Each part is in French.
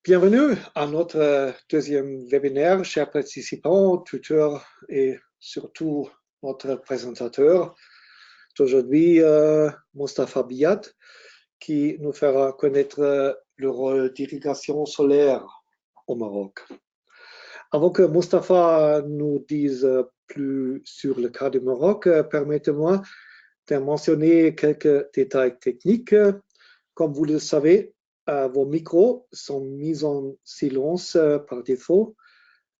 Bienvenue à notre deuxième webinaire, chers participants, tuteurs et surtout notre présentateur d'aujourd'hui, Mostafa Biat, qui nous fera connaître le rôle d'irrigation solaire au Maroc. Avant que Mostafa nous dise plus sur le cas du Maroc, permettez-moi de mentionner quelques détails techniques. Comme vous le savez, vos micros sont mis en silence par défaut.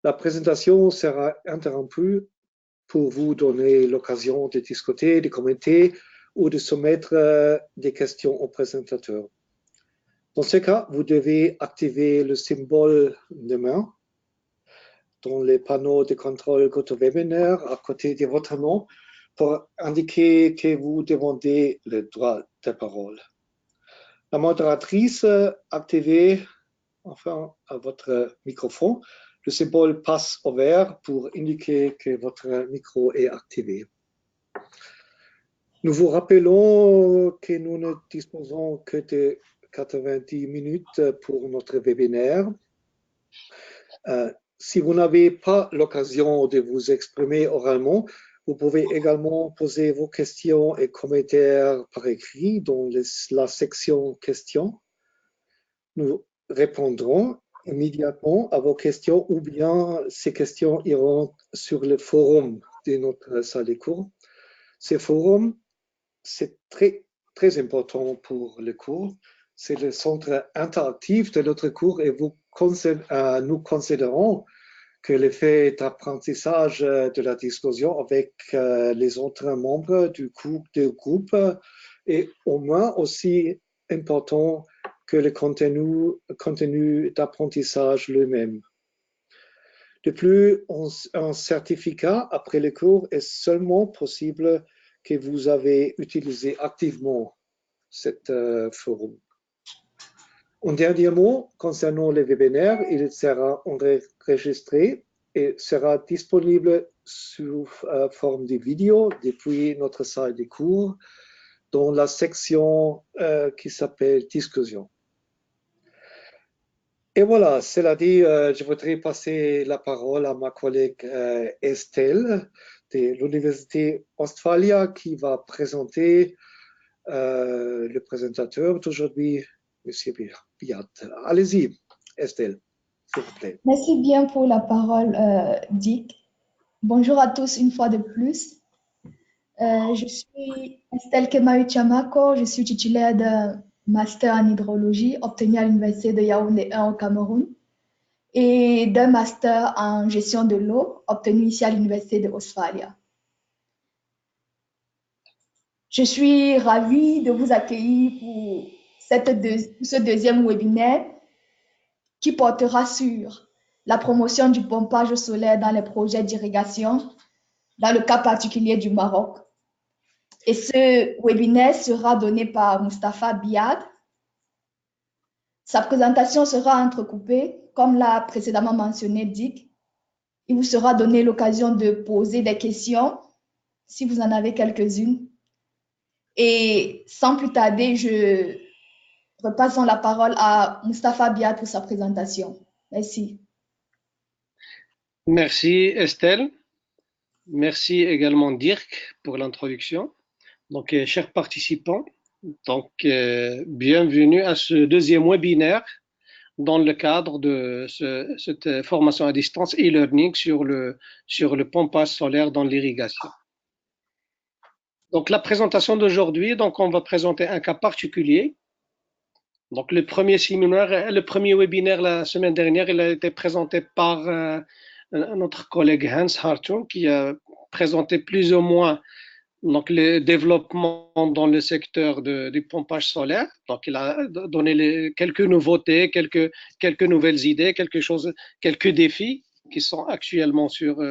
La présentation sera interrompue pour vous donner l'occasion de discuter, de commenter ou de soumettre des questions au présentateur. Dans ce cas, vous devez activer le symbole de main dans les panneaux de contrôle GoToWebinar à côté de votre nom pour indiquer que vous demandez le droit de parole. La modératrice activez enfin votre microphone. Le symbole passe au vert pour indiquer que votre micro est activé. Nous vous rappelons que nous ne disposons que de 90 minutes pour notre webinaire. Si vous n'avez pas l'occasion de vous exprimer oralement, vous pouvez également poser vos questions et commentaires par écrit dans la section questions. Nous répondrons immédiatement à vos questions ou bien ces questions iront sur le forum de notre salle de cours. Ce forum, c'est très important pour le cours. C'est le centre interactif de notre cours et nous considérons que l'effet d'apprentissage de la discussion avec les autres membres du groupe est au moins aussi important que le contenu d'apprentissage lui-même. De plus, un certificat après le cours est seulement possible que vous avez utilisé activement cet forum. Un dernier mot concernant le webinaire, il sera enregistré et sera disponible sous forme de vidéo depuis notre salle de cours dans la section qui s'appelle Discussion. Et voilà, cela dit, je voudrais passer la parole à ma collègue Estelle de l'Université Ostfalia qui va présenter le présentateur d'aujourd'hui, M. Biat. Allez-y, Estelle, s'il vous plaît. Merci bien pour la parole, Dick. Bonjour à tous une fois de plus. Je suis Estelle Kemayu Chamako, je suis titulaire d'un master en hydrologie obtenu à l'Université de Yaoundé 1 au Cameroun et d'un master en gestion de l'eau obtenu ici à l'Université de Ostfalia. Je suis ravie de vous accueillir pour ce deuxième webinaire qui portera sur la promotion du pompage solaire dans les projets d'irrigation dans le cas particulier du Maroc. Et ce webinaire sera donné par Mostafa Biat. Sa présentation sera entrecoupée, comme l'a précédemment mentionné Dick. Il vous sera donné l'occasion de poser des questions, si vous en avez quelques-unes. Et sans plus tarder, je repasse la parole à Mostafa Biat pour sa présentation. Merci. Merci Estelle. Merci également Dirk pour l'introduction. Donc, chers participants, bienvenue à ce deuxième webinaire dans le cadre de cette formation à distance e-learning sur le pompage solaire dans l'irrigation. Donc, la présentation d'aujourd'hui, on va présenter un cas particulier. Donc, le premier webinaire la semaine dernière, il a été présenté par notre collègue Hans Hartung qui a présenté plus ou moins le développement dans le secteur du pompage solaire. Donc, il a donné quelques nouveautés, quelques nouvelles idées, quelques défis qui sont actuellement sur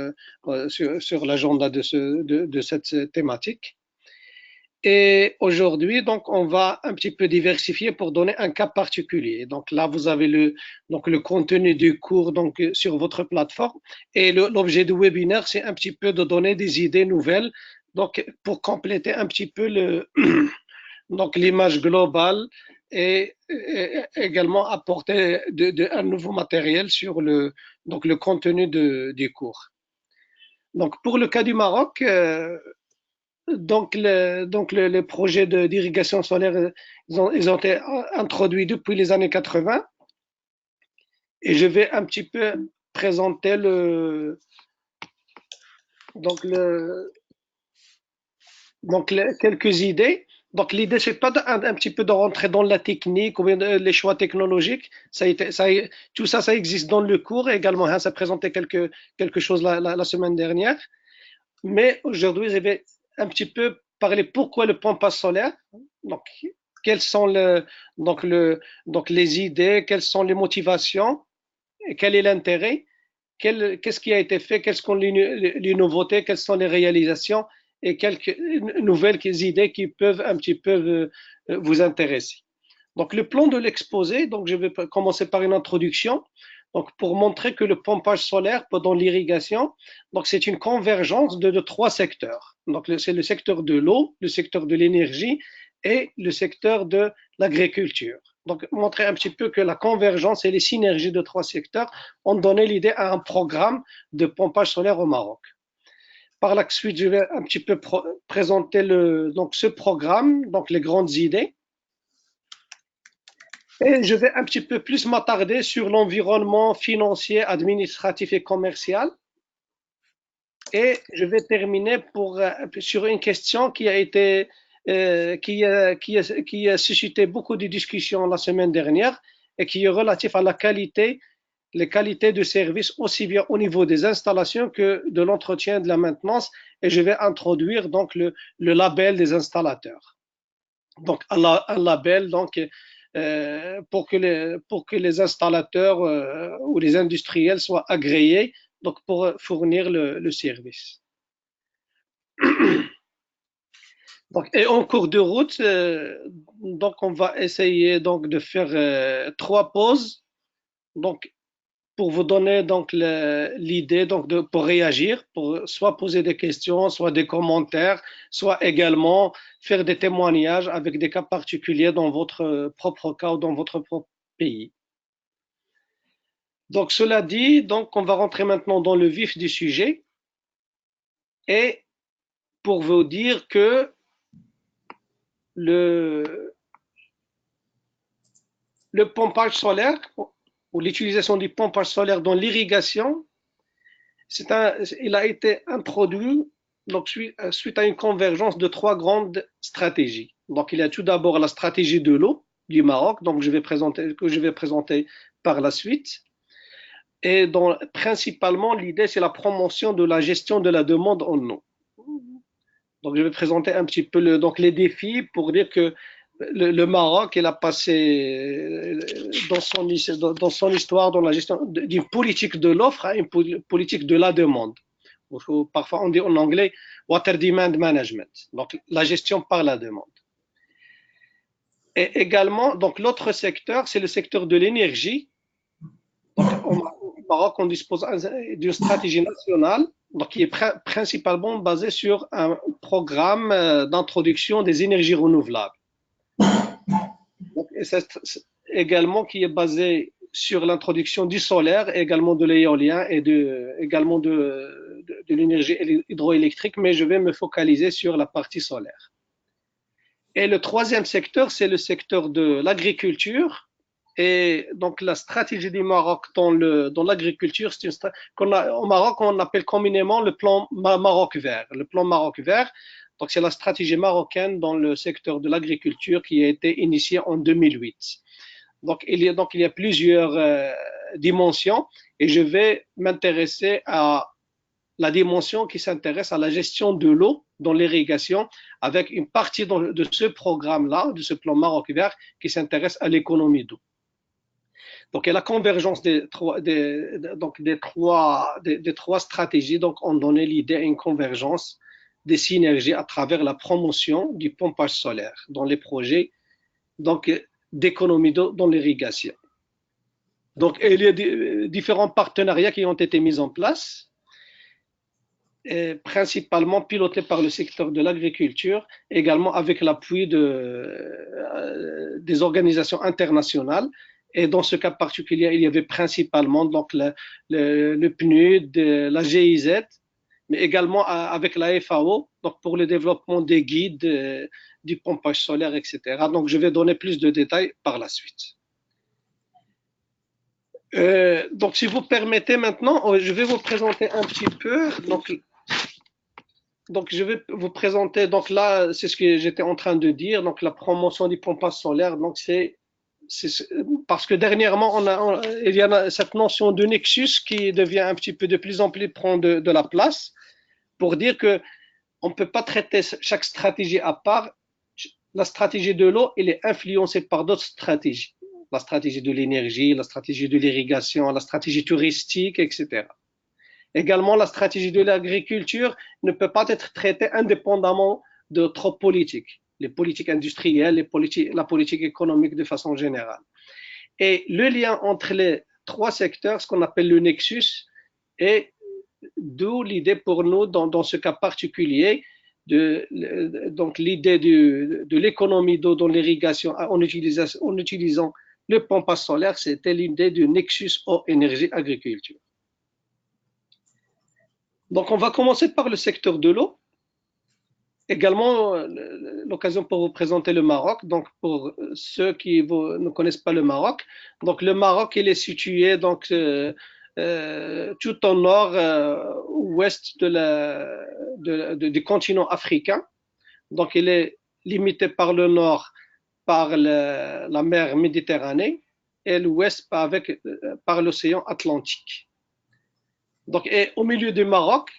l'agenda de cette thématique. Et aujourd'hui, on va un petit peu diversifier pour donner un cas particulier. Donc là, vous avez le contenu du cours sur votre plateforme. Et l'objet du webinaire, c'est un petit peu de donner des idées nouvelles. Donc, pour compléter un petit peu l'image globale et également apporter un nouveau matériel sur donc le contenu des cours. Donc, pour le cas du Maroc, les projets d'irrigation solaire, ils ont été introduits depuis les années 80 et je vais un petit peu présenter quelques idées. Donc, l'idée, c'est pas un petit peu de rentrer dans la technique ou bien les choix technologiques. Tout ça, ça existe dans le cours également. Hein, ça présentait quelque chose la semaine dernière. Mais aujourd'hui, je vais un petit peu parler pourquoi le pompage solaire. Donc, quelles sont les idées, quelles sont les motivations, et quel est l'intérêt, qu'est-ce qui a été fait, quelles sont les nouveautés, quelles sont les réalisations et quelques nouvelles idées qui peuvent un petit peu vous intéresser. Donc, le plan de l'exposé, donc je vais commencer par une introduction. Donc, pour montrer que le pompage solaire pendant l'irrigation, donc c'est une convergence de trois secteurs. Donc, c'est le secteur de l'eau, le secteur de l'énergie et le secteur de l'agriculture. Donc, montrer un petit peu que la convergence et les synergies de trois secteurs ont donné l'idée à un programme de pompage solaire au Maroc. Par la suite, je vais un petit peu présenter ce programme, donc les grandes idées. Et je vais un petit peu plus m'attarder sur l'environnement financier, administratif et commercial. Et je vais terminer sur une question qui a suscité beaucoup de discussions la semaine dernière et qui est relative à les qualités de service aussi bien au niveau des installations que de l'entretien de la maintenance. Et je vais introduire donc le label des installateurs. Donc un label pour que les installateurs ou les industriels soient agréés donc pour fournir le service. Donc, et en cours de route, donc on va essayer donc de faire trois pauses, donc pour vous donner donc l'idée donc pour réagir, pour soit poser des questions, soit des commentaires, soit également faire des témoignages avec des cas particuliers dans votre propre cas ou dans votre propre pays. Donc cela dit, donc on va rentrer maintenant dans le vif du sujet et pour vous dire que le pompage solaire ou l'utilisation du pompage solaire dans l'irrigation, il a été introduit donc, suite à une convergence de trois grandes stratégies. Donc il y a tout d'abord la stratégie de l'eau du Maroc, donc que je vais présenter par la suite. Et principalement, l'idée, c'est la promotion de la gestion de la demande en eau. Donc, je vais présenter un petit peu les défis pour dire que le Maroc, il a passé dans son histoire, dans la gestion d'une politique de l'offre à une politique de la demande. Parfois, on dit en anglais Water Demand Management, donc la gestion par la demande. Et également, donc l'autre secteur, c'est le secteur de l'énergie. Au Maroc, on dispose d'une stratégie nationale donc, qui est principalement basée sur un programme d'introduction des énergies renouvelables. Donc, et c'est également qui est basé sur l'introduction du solaire, également de l'éolien et également de l'énergie hydroélectrique, mais je vais me focaliser sur la partie solaire. Et le troisième secteur, c'est le secteur de l'agriculture. Et donc la stratégie du Maroc dans l'agriculture, c'est au Maroc on appelle communément le plan Maroc vert. Le plan Maroc vert, donc c'est la stratégie marocaine dans le secteur de l'agriculture qui a été initiée en 2008. Donc il y a plusieurs dimensions et je vais m'intéresser à la dimension qui s'intéresse à la gestion de l'eau dans l'irrigation avec une partie de ce programme-là, de ce plan Maroc vert qui s'intéresse à l'économie d'eau. Donc, il y a la convergence des trois stratégies. Donc, on donnait l'idée à une convergence des synergies à travers la promotion du pompage solaire dans les projets d'économie d'eau dans l'irrigation. Donc, il y a différents partenariats qui ont été mis en place. principalement piloté par le secteur de l'agriculture, également avec l'appui des organisations internationales. Et dans ce cas particulier, il y avait principalement donc le PNUD, la GIZ, mais également avec la FAO, donc pour le développement des guides, du pompage solaire, etc. Donc je vais donner plus de détails par la suite. Donc si vous permettez maintenant, je vais vous présenter un petit peu. Donc je vais vous présenter. Donc là, c'est ce que j'étais en train de dire. Donc la promotion du pompage solaire. Donc c'est parce que dernièrement, il y a cette notion de nexus qui devient un petit peu de plus en plus prend de la place pour dire que on ne peut pas traiter chaque stratégie à part. La stratégie de l'eau, elle est influencée par d'autres stratégies. La stratégie de l'énergie, la stratégie de l'irrigation, la stratégie touristique, etc. Également, la stratégie de l'agriculture ne peut pas être traitée indépendamment d'autres politiques, les politiques industrielles, la politique économique de façon générale. Et le lien entre les trois secteurs, ce qu'on appelle le nexus, est d'où l'idée pour nous, dans ce cas particulier, donc l'idée de l'économie d'eau dans l'irrigation en utilisant le pompage solaire, c'était l'idée du nexus eau, énergie, agriculture. Donc on va commencer par le secteur de l'eau. Également, l'occasion pour vous présenter le Maroc. Donc pour ceux qui ne connaissent pas le Maroc, donc le Maroc il est situé donc tout au nord ouest du continent africain. Donc il est limité par le nord par la mer Méditerranée et l'ouest par l'océan Atlantique. Donc, et au milieu du Maroc,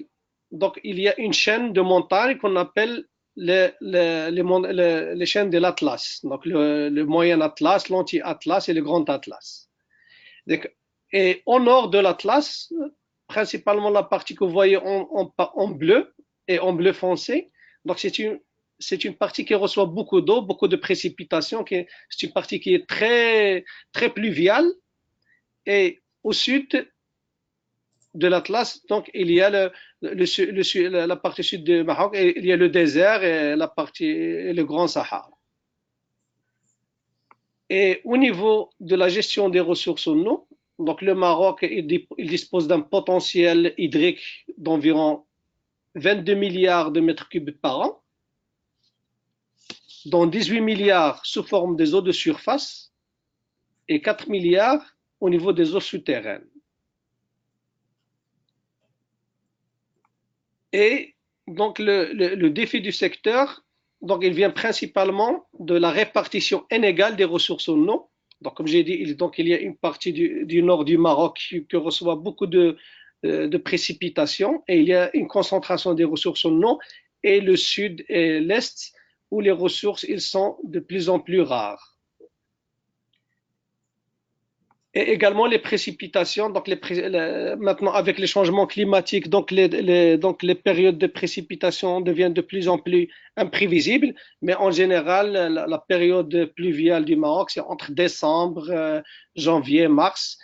donc, il y a une chaîne de montagnes qu'on appelle les chaînes de l'Atlas. Donc le moyen Atlas, l'anti-Atlas et le grand Atlas. Et au nord de l'Atlas, principalement la partie que vous voyez en bleu et en bleu foncé, donc c'est une partie qui reçoit beaucoup d'eau, beaucoup de précipitations, c'est une partie qui est très, très pluviale. Et au sud de l'Atlas, donc il y a la partie sud du Maroc, et il y a le désert et le Grand Sahara. Et au niveau de la gestion des ressources en eau, donc le Maroc il dispose d'un potentiel hydrique d'environ 22 milliards de mètres cubes par an, dont 18 milliards sous forme des eaux de surface et 4 milliards au niveau des eaux souterraines. Et donc le défi du secteur, donc il vient principalement de la répartition inégale des ressources en eau. Donc comme j'ai dit, donc il y a une partie du nord du Maroc qui reçoit beaucoup de précipitations et il y a une concentration des ressources en eau, et le sud et l'est où les ressources ils sont de plus en plus rares. Et également les précipitations, donc maintenant avec les changements climatiques, donc les périodes de précipitation deviennent de plus en plus imprévisibles, mais en général, la période pluviale du Maroc, c'est entre décembre, janvier, mars.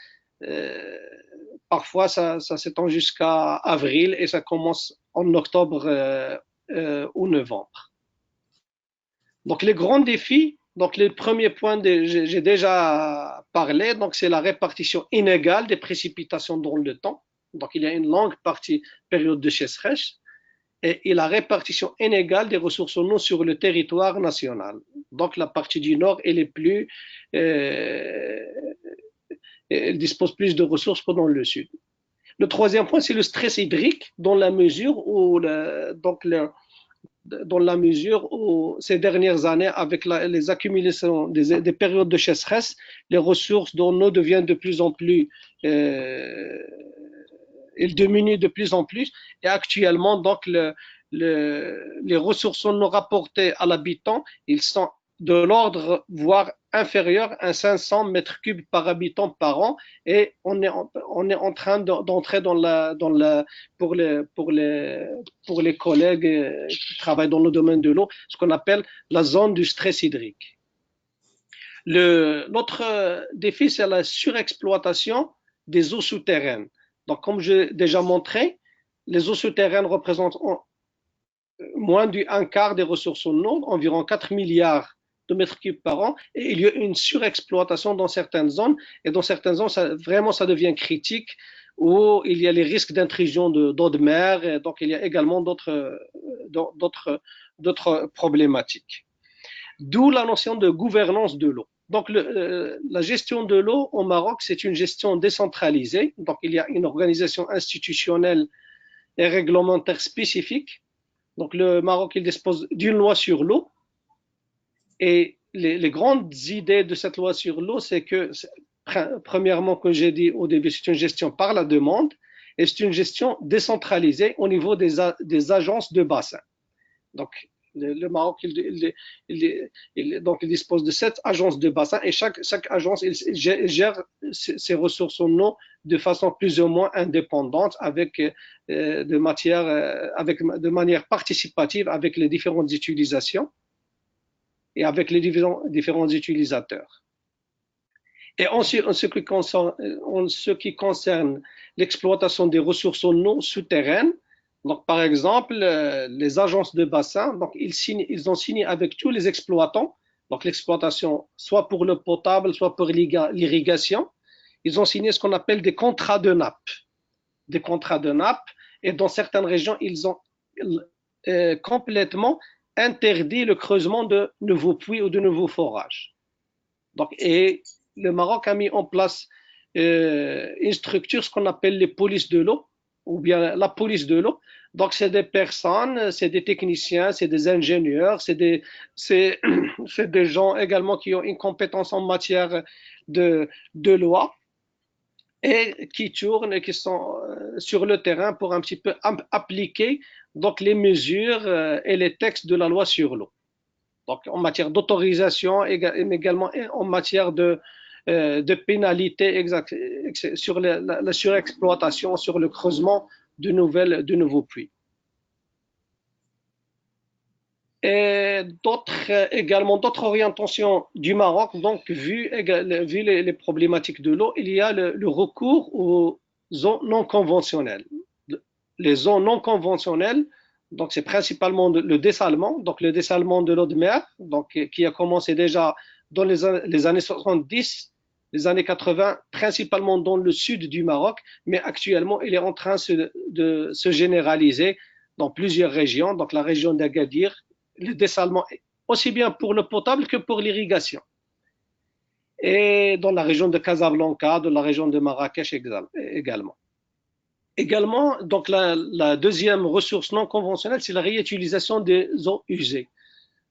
Parfois, ça s'étend jusqu'à avril et ça commence en octobre ou novembre. Donc les grands défis, donc le premier point, j'ai déjà parlé, donc c'est la répartition inégale des précipitations dans le temps. Donc il y a une longue période de sécheresse et la répartition inégale des ressources en eau sur le territoire national. Donc la partie du nord, elle dispose plus de ressources que dans le sud. Le troisième point, c'est le stress hydrique, dans la mesure où ces dernières années, avec les accumulations des périodes de sécheresse, les ressources en eau deviennent de plus en plus, elles diminuent de plus en plus, et actuellement, donc, les ressources en eau rapportées à l'habitant, ils sont de l'ordre, voire inférieur à 500 mètres cubes par habitant par an, et on est en train d'entrer pour les collègues qui travaillent dans le domaine de l'eau, ce qu'on appelle la zone du stress hydrique. L'autre défi, c'est la surexploitation des eaux souterraines. Donc, comme j'ai déjà montré, les eaux souterraines représentent moins d'un quart des ressources en eau, environ 4 milliards de mètres cubes par an, et il y a une surexploitation dans certaines zones, et dans certaines zones, vraiment, ça devient critique, où il y a les risques d'intrusion d'eau de mer, et donc il y a également d'autres problématiques. D'où la notion de gouvernance de l'eau. Donc, la gestion de l'eau au Maroc, c'est une gestion décentralisée. Donc, il y a une organisation institutionnelle et réglementaire spécifique. Donc, le Maroc, il dispose d'une loi sur l'eau. Et les grandes idées de cette loi sur l'eau, c'est que, premièrement, comme j'ai dit au début, c'est une gestion par la demande et c'est une gestion décentralisée au niveau des agences de bassin. Donc, le Maroc, donc, il dispose de 7 agences de bassin et chaque agence il gère ses ressources en eau de façon plus ou moins indépendante avec de manière participative avec les différentes utilisations et avec les différents utilisateurs. Et en ce qui concerne l'exploitation des ressources en eau souterraines, donc par exemple, les agences de bassin, donc ils ont signé avec tous les exploitants, donc l'exploitation soit pour l'eau potable, soit pour l'irrigation, ils ont signé ce qu'on appelle des contrats de nappe. Des contrats de nappe, et dans certaines régions, ils ont complètement interdit le creusement de nouveaux puits ou de nouveaux forages. Donc, et le Maroc a mis en place une structure, ce qu'on appelle les polices de l'eau, ou bien la police de l'eau. Donc, c'est des personnes, c'est des techniciens, c'est des ingénieurs, c'est des gens également qui ont une compétence en matière de loi et qui tournent et qui sont sur le terrain pour un petit peu appliquer donc les mesures et les textes de la loi sur l'eau. Donc, en matière d'autorisation, mais également en matière de pénalité sur la surexploitation, sur le creusement de nouveaux puits. Et également d'autres orientations du Maroc, donc vu les problématiques de l'eau, il y a le recours aux zones non conventionnelles. Les zones non conventionnelles, donc c'est principalement le dessalement, donc le dessalement de l'eau de mer, donc qui a commencé déjà dans les années 70, les années 80, principalement dans le sud du Maroc, mais actuellement il est en train de se généraliser dans plusieurs régions, donc la région d'Agadir, le dessalement aussi bien pour l'eau potable que pour l'irrigation. Et dans la région de Casablanca, dans la région de Marrakech également. Également, donc la deuxième ressource non conventionnelle, c'est la réutilisation des eaux usées.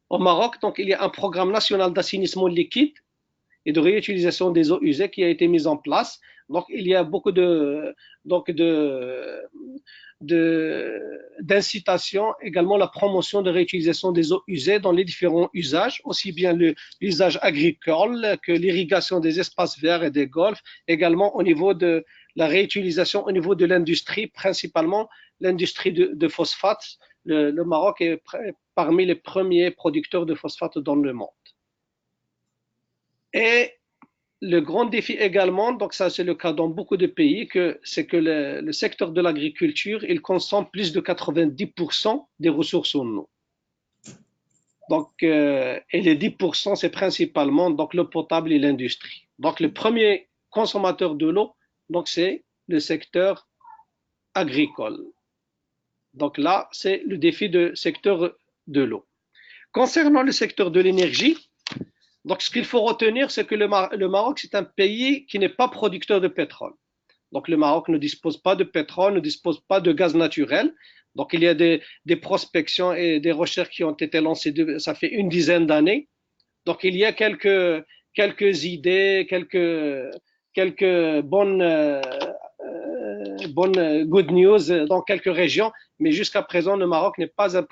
Au Maroc, donc, il y a un programme national d'assainissement liquide et de réutilisation des eaux usées qui a été mis en place. Donc, il y a beaucoup d'incitation, également la promotion de réutilisation des eaux usées dans les différents usages, aussi bien l'usage agricole que l'irrigation des espaces verts et des golfs, également au niveau de la réutilisation au niveau de l'industrie, principalement l'industrie de phosphate. Le Maroc est parmi les premiers producteurs de phosphate dans le monde. Et le grand défi également, donc ça c'est le cas dans beaucoup de pays, c'est que le secteur de l'agriculture, il consomme plus de 90% des ressources en eau. Donc, et les 10%, c'est principalement donc l'eau potable et l'industrie. Donc, le premier consommateur de l'eau, donc c'est le secteur agricole. Donc là, c'est le défi du secteur de l'eau. Concernant le secteur de l'énergie, donc ce qu'il faut retenir, c'est que le Maroc, c'est un pays qui n'est pas producteur de pétrole. Donc le Maroc ne dispose pas de pétrole, ne dispose pas de gaz naturel. Donc il y a des prospections et des recherches qui ont été lancées, ça fait une dizaine d'années. Donc il y a quelques idées, quelques bonnes good news dans quelques régions, mais jusqu'à présent, le Maroc n'est pas un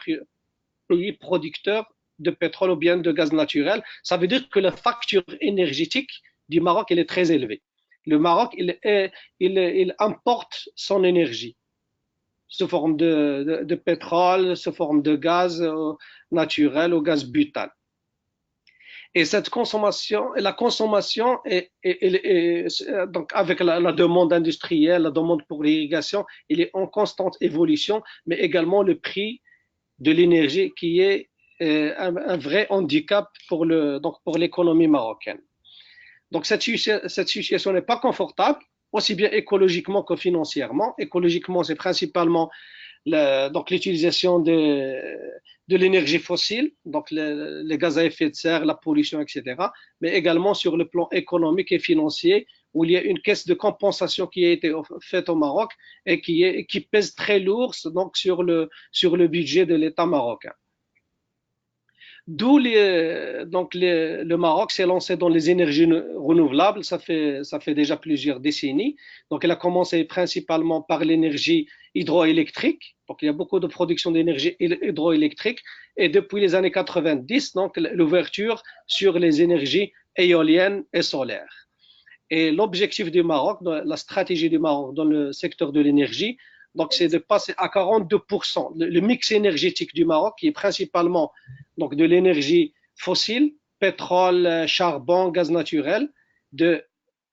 pays producteur de pétrole ou bien de gaz naturel. Ça veut dire que la facture énergétique du Maroc, elle est très élevée. Le Maroc, il importe son énergie sous forme de pétrole, sous forme de gaz naturel ou gaz butane. Et cette consommation, la consommation donc avec la demande industrielle, la demande pour l'irrigation, il est en constante évolution, mais également le prix de l'énergie qui est un vrai handicap donc pour l'économie marocaine. Donc cette situation n'est pas confortable, aussi bien écologiquement que financièrement. Écologiquement, c'est principalement donc l'utilisation de l'énergie fossile, donc les gaz à effet de serre, la pollution, etc. Mais également sur le plan économique et financier, où il y a une caisse de compensation qui a été faite au Maroc et qui pèse très lourd donc sur le budget de l'État marocain. D'où le Maroc s'est lancé dans les énergies renouvelables, ça fait déjà plusieurs décennies. Donc il a commencé principalement par l'énergie hydroélectrique. Donc il y a beaucoup de production d'énergie hydroélectrique. Et depuis les années 90, donc l'ouverture sur les énergies éoliennes et solaires. Et l'objectif du Maroc, la stratégie du Maroc dans le secteur de l'énergie, donc c'est de passer à 42%. Le mix énergétique du Maroc, qui est principalement donc de l'énergie fossile, pétrole, charbon, gaz naturel,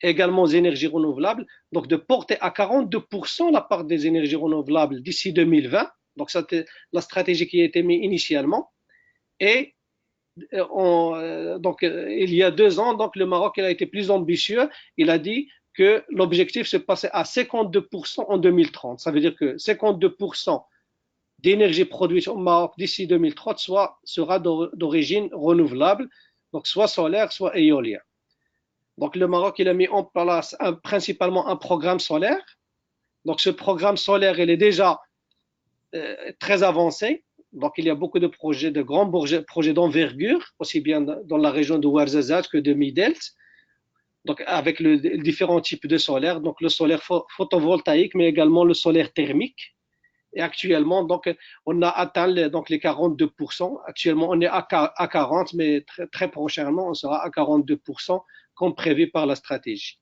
également des énergies renouvelables, donc de porter à 42% la part des énergies renouvelables d'ici 2020. Donc c'était la stratégie qui a été mise initialement. Et il y a 2 ans, donc le Maroc il a été plus ambitieux. Il a dit que l'objectif se passait à 52% en 2030. Ça veut dire que 52% d'énergie produite au Maroc d'ici 2030 sera d'origine renouvelable, donc soit solaire, soit éolien. Donc le Maroc il a mis en place principalement un programme solaire. Donc ce programme solaire il est déjà très avancé. Donc il y a beaucoup de projets, de grands projets d'envergure, aussi bien dans la région de Ouarzazate que de Midelt. Donc avec les différents types de solaire, donc le solaire photovoltaïque, mais également le solaire thermique. Et actuellement, donc, on a atteint donc les 42%. Actuellement, on est à 40%, mais très prochainement, on sera à 42%, comme prévu par la stratégie.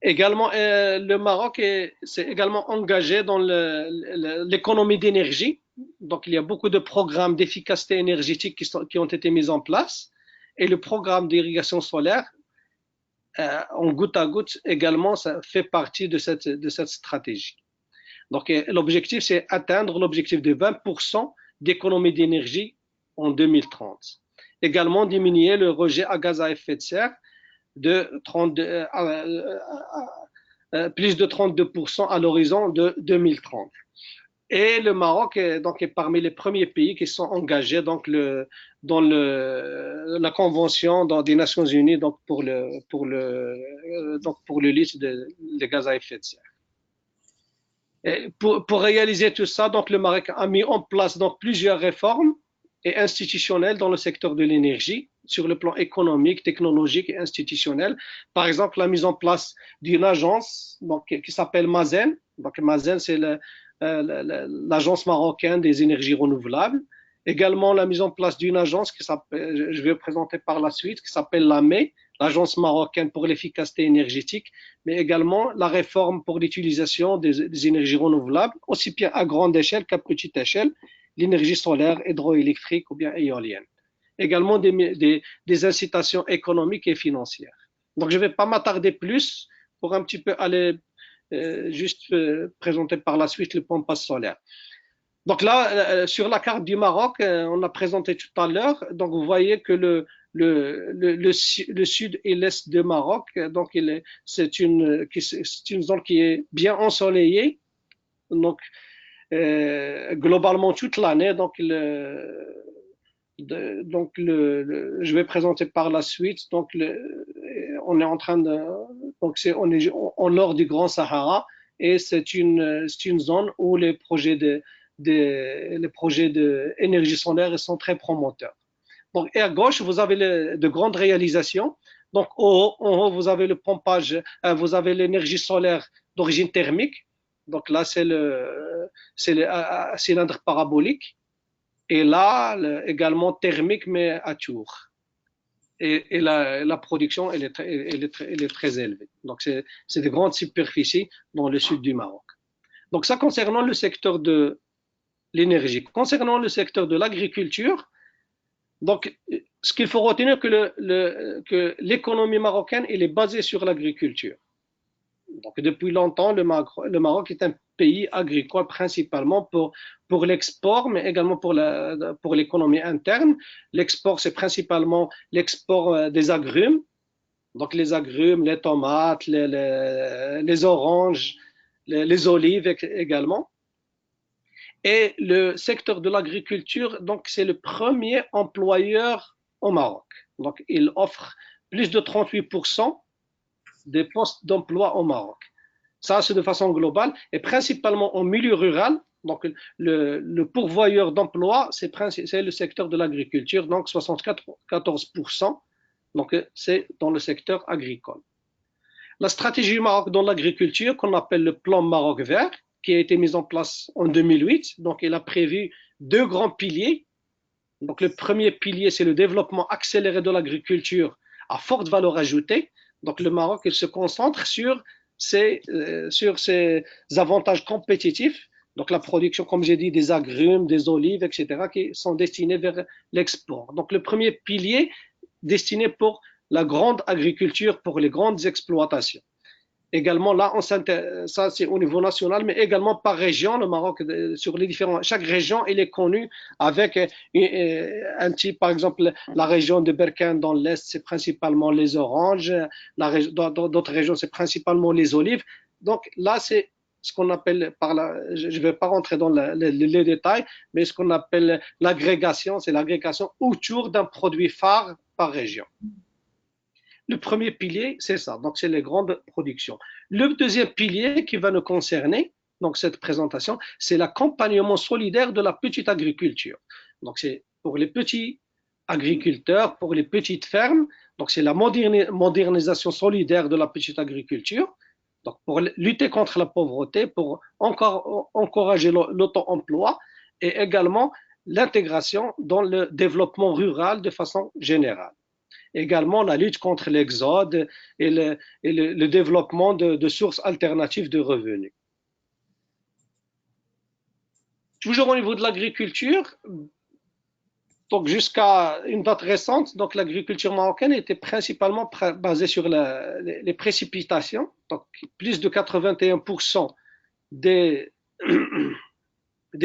Également, le Maroc s'est également engagé dans l'économie d'énergie. Donc, il y a beaucoup de programmes d'efficacité énergétique qui ont été mis en place. Et le programme d'irrigation solaire, en goutte à goutte, également, ça fait partie de cette stratégie. Donc, l'objectif, c'est atteindre l'objectif de 20% d'économie d'énergie en 2030. Également, diminuer le rejet à gaz à effet de serre de plus de 32% à l'horizon de 2030. Et le Maroc est parmi les premiers pays qui sont engagés donc dans la convention des Nations Unies donc pour le litre de gaz à effet de serre. Et pour réaliser tout ça, donc le Maroc a mis en place donc plusieurs réformes et institutionnelles dans le secteur de l'énergie, sur le plan économique, technologique et institutionnel. Par exemple, la mise en place d'une agence donc, qui s'appelle Mazen. Donc Mazen, c'est l'agence marocaine des énergies renouvelables. Également, la mise en place d'une agence qui s'appelle, je vais présenter par la suite, qui s'appelle l'AME, l'Agence marocaine pour l'efficacité énergétique, mais également la réforme pour l'utilisation des énergies renouvelables, aussi bien à grande échelle qu'à petite échelle, l'énergie solaire, hydroélectrique ou bien éolienne. Également des incitations économiques et financières. Donc, je ne vais pas m'attarder plus pour un petit peu aller présenter par la suite le pompas solaire. Donc là, sur la carte du Maroc, on a présenté tout à l'heure, donc vous voyez que le sud et l'est du Maroc, donc c'est une zone qui est bien ensoleillée, donc globalement toute l'année. Donc je vais présenter par la suite. Donc on est en train on est au nord du Grand Sahara et c'est une zone où les projets d'énergie solaire sont très promoteurs. Donc, et à gauche, vous avez de grandes réalisations. Donc, en haut, vous avez le pompage, vous avez l'énergie solaire d'origine thermique. Donc là, c'est le cylindre parabolique. Et là, également thermique, mais à tour. Et la production, elle est très élevée. Donc, c'est de grandes superficies dans le sud du Maroc. Donc, ça concernant le secteur de l'énergie. Concernant le secteur de l'agriculture, Donc, ce qu'il faut retenir, que l'économie marocaine, elle est basée sur l'agriculture. Donc, depuis longtemps, le Maroc est un pays agricole principalement pour l'export, mais également pour l'économie interne. L'export, c'est principalement l'export des agrumes. Donc, les agrumes, les tomates, les oranges, les olives également. Et le secteur de l'agriculture, donc, c'est le premier employeur au Maroc. Donc, il offre plus de 38% des postes d'emploi au Maroc. Ça, c'est de façon globale et principalement en milieu rural. Donc, le pourvoyeur d'emploi, c'est le secteur de l'agriculture, donc 74%. Donc, c'est dans le secteur agricole. La stratégie du Maroc dans l'agriculture, qu'on appelle le plan Maroc vert, qui a été mise en place en 2008. Donc, il a prévu 2 grands piliers. Donc, le premier pilier, c'est le développement accéléré de l'agriculture à forte valeur ajoutée. Donc, le Maroc, il se concentre sur ses avantages compétitifs. Donc, la production, comme j'ai dit, des agrumes, des olives, etc., qui sont destinés vers l'export. Donc, le premier pilier destiné pour la grande agriculture, pour les grandes exploitations. Également, là, ça c'est au niveau national, mais également par région, le Maroc, sur les différents, chaque région, elle est connue avec un type, par exemple, la région de Berkane dans l'Est, c'est principalement les oranges, dans d'autres régions, c'est principalement les olives. Donc là, c'est ce qu'on appelle, je ne vais pas rentrer dans les détails, mais ce qu'on appelle l'agrégation, c'est l'agrégation autour d'un produit phare par région. Le premier pilier, c'est ça, donc c'est les grandes productions. Le deuxième pilier qui va nous concerner, donc cette présentation, c'est l'accompagnement solidaire de la petite agriculture. Donc c'est pour les petits agriculteurs, pour les petites fermes, donc c'est la modernisation solidaire de la petite agriculture, donc pour lutter contre la pauvreté, pour encourager l'auto-emploi et également l'intégration dans le développement rural de façon générale. Également la lutte contre l'exode et le développement de sources alternatives de revenus. Toujours au niveau de l'agriculture, donc jusqu'à une date récente, donc l'agriculture marocaine était principalement basée sur les précipitations. Donc plus de 81% des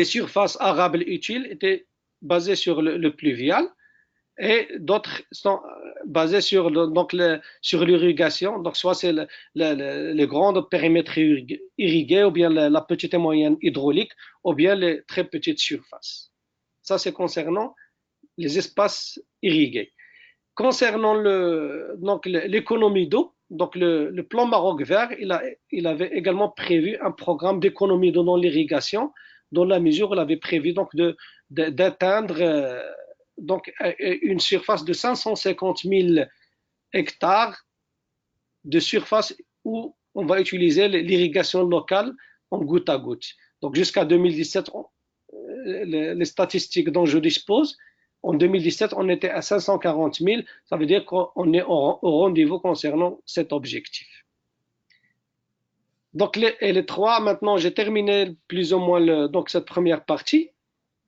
surfaces arables utiles étaient basées sur le pluvial. Et d'autres sont basés sur l'irrigation, donc soit c'est le grand périmètre irrigué, ou bien la petite et moyenne hydraulique, ou bien les très petites surfaces. Ça, c'est concernant les espaces irrigués. Concernant l'économie d'eau, donc le plan Maroc vert, il avait également prévu un programme d'économie d'eau dans l'irrigation, dans la mesure où il avait prévu donc d'atteindre donc une surface de 550 000 hectares de surface où on va utiliser l'irrigation locale en goutte à goutte. Donc jusqu'à 2017, les statistiques dont je dispose, en 2017, on était à 540 000, ça veut dire qu'on est au rendez-vous concernant cet objectif. Donc les trois, maintenant j'ai terminé plus ou moins donc cette première partie.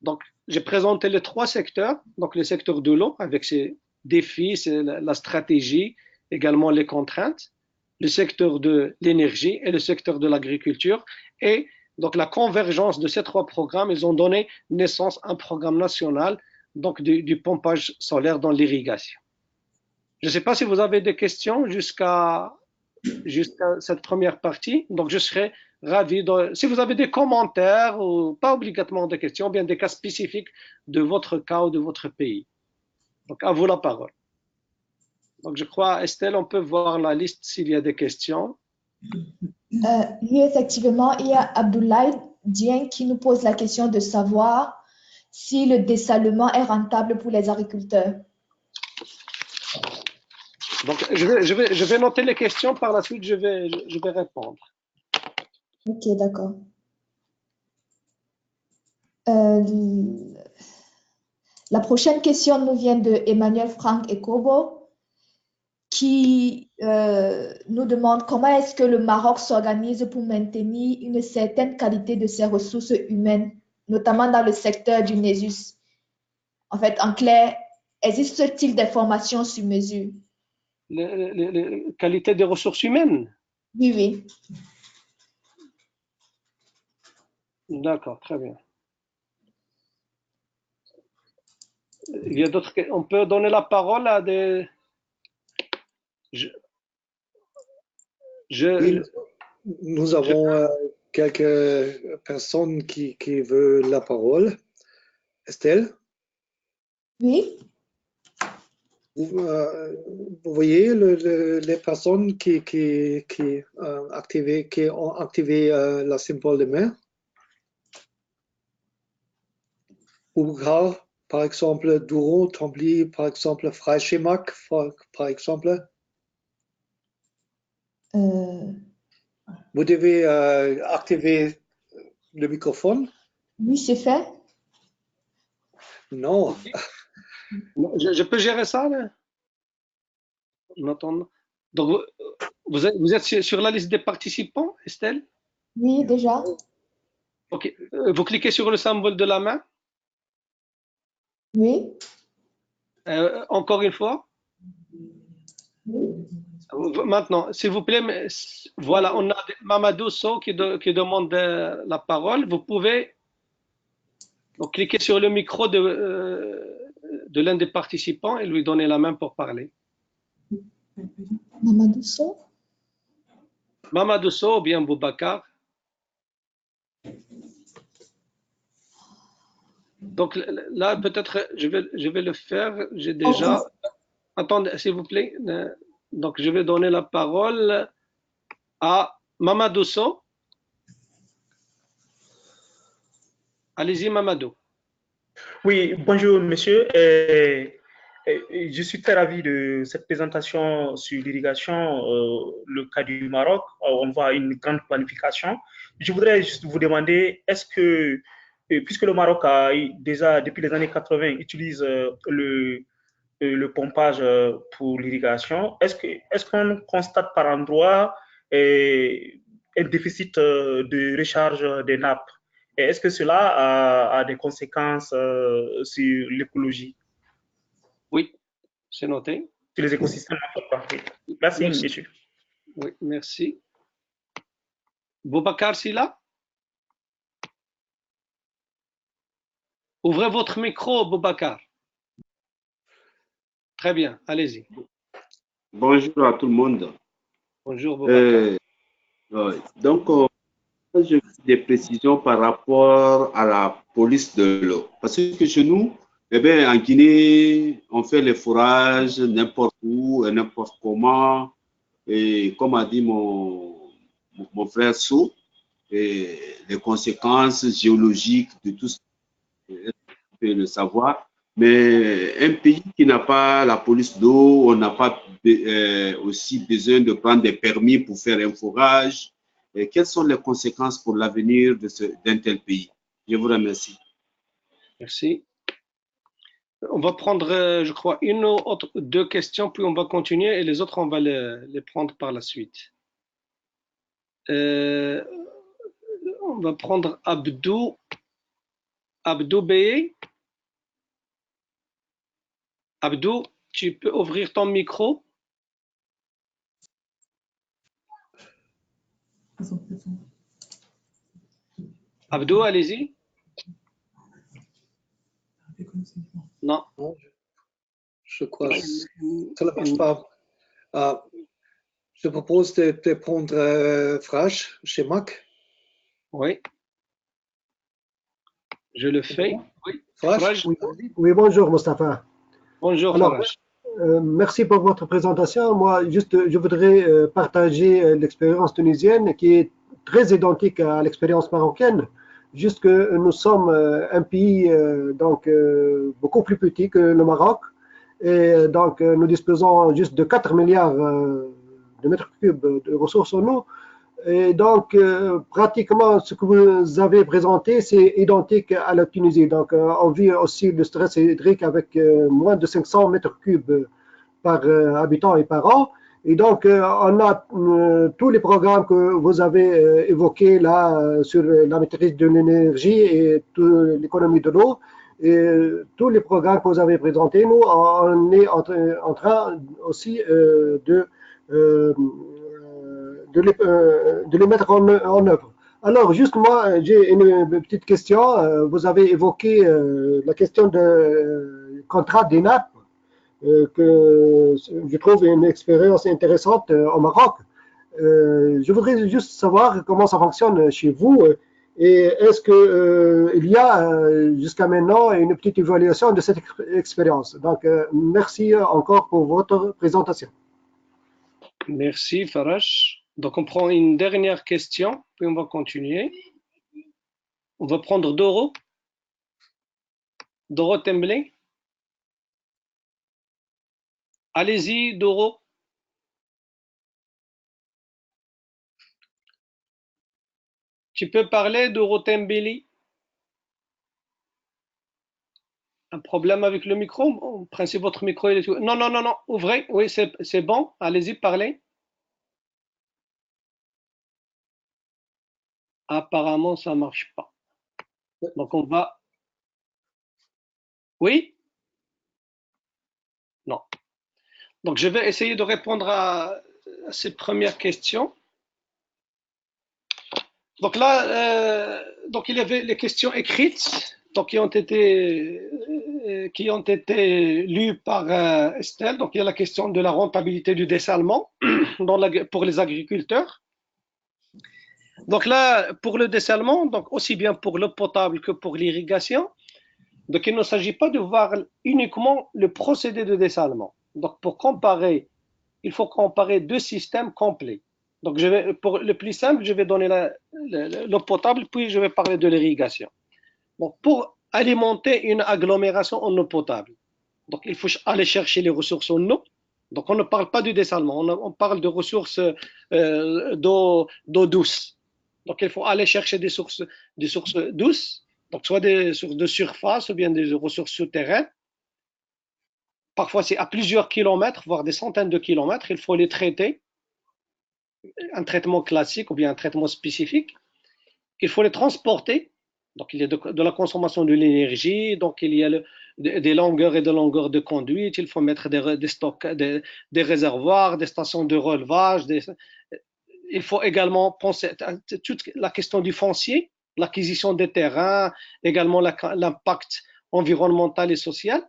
Donc j'ai présenté les 3 secteurs, donc le secteur de l'eau avec ses défis, la stratégie, également les contraintes, le secteur de l'énergie et le secteur de l'agriculture. Et donc la convergence de ces 3 programmes, ils ont donné naissance à un programme national donc du pompage solaire dans l'irrigation. Je ne sais pas si vous avez des questions jusqu'à cette première partie, donc je serai ravi. Si vous avez des commentaires, ou pas obligatoirement des questions, bien des cas spécifiques de votre cas ou de votre pays. Donc, à vous la parole. Donc, je crois, Estelle, on peut voir la liste s'il y a des questions. Oui, effectivement, il y a Abdoulaye Dieng qui nous pose la question de savoir si le dessalement est rentable pour les agriculteurs. Donc, je vais noter les questions, par la suite, je vais répondre. Ok, d'accord. La prochaine question nous vient de Emmanuel Franck Ekobo qui nous demande comment est-ce que le Maroc s'organise pour maintenir une certaine qualité de ses ressources humaines, notamment dans le secteur du Nésus. En fait, en clair, Existe-t-il des formations sur mesure? La qualité des ressources humaines. Oui, oui. D'accord, très bien. Il y a d'autres. On peut donner la parole à des. Je, Oui, je, nous avons quelques personnes qui veulent la parole. Estelle, Oui. vous voyez les personnes qui ont activé la symbole de main? Ougar, par exemple, Douro, Tambly, par exemple, Freischemack, par exemple. Vous devez activer le microphone? Oui, c'est fait. Non. je peux gérer ça là? En attendant. Donc, vous êtes sur la liste des participants, Estelle? Oui, déjà. Ok. Vous cliquez sur le symbole de la main. Oui. Encore une fois. Oui. Maintenant, s'il vous plaît, voilà, on a Mamadou Sow qui demande la parole. Vous pouvez donc cliquer sur le micro de l'un des participants et lui donner la main pour parler. Mamadou Sow? Mamadou Sow ou bien Boubacar. Donc là, peut-être, je vais le faire. J'ai déjà. Attendez, s'il vous plaît. Donc, je vais donner la parole à Mamadou Sow. Allez-y, Mamadou. Oui, bonjour monsieur. Je suis très ravi de cette présentation sur l'irrigation, le cas du Maroc. On voit une grande planification. Je voudrais juste vous demander, est-ce que, puisque le Maroc a déjà depuis les années 80 utilise le pompage pour l'irrigation, est-ce qu'on constate par endroit un déficit de recharge des nappes? Et est-ce que cela a des conséquences sur l'écologie, Oui, c'est noté. sur les écosystèmes? Merci, Merci. monsieur. Oui, merci. Boubacar Silla? Ouvrez votre micro, Boubacar. Très bien, allez-y. Bonjour à tout le monde. Bonjour, Boubacar. Ouais. Donc, je fais des précisions par rapport à la police de l'eau. Parce que chez nous, eh bien, en Guinée, on fait les forages n'importe où et n'importe comment. Et comme a dit mon frère Sou, et les conséquences géologiques de tout ça, on peut le savoir. Mais un pays qui n'a pas la police d'eau, on n'a pas aussi besoin de prendre des permis pour faire un forage. Et quelles sont les conséquences pour l'avenir d'un tel pays? Je vous remercie. Merci. On va prendre, je crois, deux questions, puis on va continuer et les autres, on va les prendre par la suite. On va prendre Abdou Beye. Abdou, tu peux ouvrir ton micro? Abdou, allez-y. Non. Non, je crois que ça ne marche pas. Je propose de prendre Frasch chez Mac. Oui. Je le fais. Oui. Frasch. Oui, bonjour Moustapha. Bonjour Alors, Faraj. merci pour votre présentation. Moi, juste, je voudrais partager l'expérience tunisienne qui est très identique à l'expérience marocaine. Juste que nous sommes un pays beaucoup plus petit que le Maroc. Et donc, nous disposons juste de 4 milliards de mètres cubes de ressources en eau. Et donc, pratiquement, ce que vous avez présenté, c'est identique à la Tunisie. Donc, on vit aussi le stress hydrique avec moins de 500 mètres cubes par habitant et par an. Et donc, on a tous les programmes que vous avez évoqués là sur la maîtrise de l'énergie et l'économie de l'eau. Et tous les programmes que vous avez présentés, nous, on est en train aussi de les mettre en œuvre. Alors, juste moi, j'ai une petite question. Vous avez évoqué la question de contrat d'ENAP, que je trouve une expérience intéressante au Maroc. Je voudrais juste savoir comment ça fonctionne chez vous et est-ce qu'il y a jusqu'à maintenant une petite évaluation de cette expérience. Donc, merci encore pour votre présentation. Merci, Faraj. Donc, on prend une dernière question, puis on va continuer. On va prendre Doro. Doro Temblé. Allez-y, Doro. Tu peux parler, Doro Tembeli? Un problème avec le micro? En principe, votre micro, il est... Non, non, non, non, ouvrez. Oui, c'est bon. Allez-y, parlez. Apparemment, ça ne marche pas. Donc, on va... Oui? Non. Donc, je vais essayer de répondre à ces premières questions. Donc là, donc il y avait les questions écrites, donc qui ont été lues par Estelle. Donc il y a la question de la rentabilité du dessalement pour les agriculteurs. Donc là, pour le dessalement, donc aussi bien pour l'eau potable que pour l'irrigation, donc il ne s'agit pas de voir uniquement le procédé de dessalement. Donc pour comparer, il faut comparer deux systèmes complets. Donc pour le plus simple, je vais donner l'eau potable, puis je vais parler de l'irrigation. Donc pour alimenter une agglomération en eau potable, donc il faut aller chercher les ressources en eau. Donc on ne parle pas du dessalement, on parle de ressources d'eau douce. Donc il faut aller chercher des sources douces, donc soit des sources de surface ou bien des ressources souterraines. Parfois c'est à plusieurs kilomètres, voire des centaines de kilomètres, il faut les traiter. Un traitement classique ou bien un traitement spécifique. Il faut les transporter. Donc, il y a de la consommation de l'énergie. Donc, il y a des longueurs et des longueurs de conduite. Il faut mettre des stocks, des réservoirs, des stations de relevage. Il faut également penser à toute la question du foncier, l'acquisition des terrains, également l'impact environnemental et social.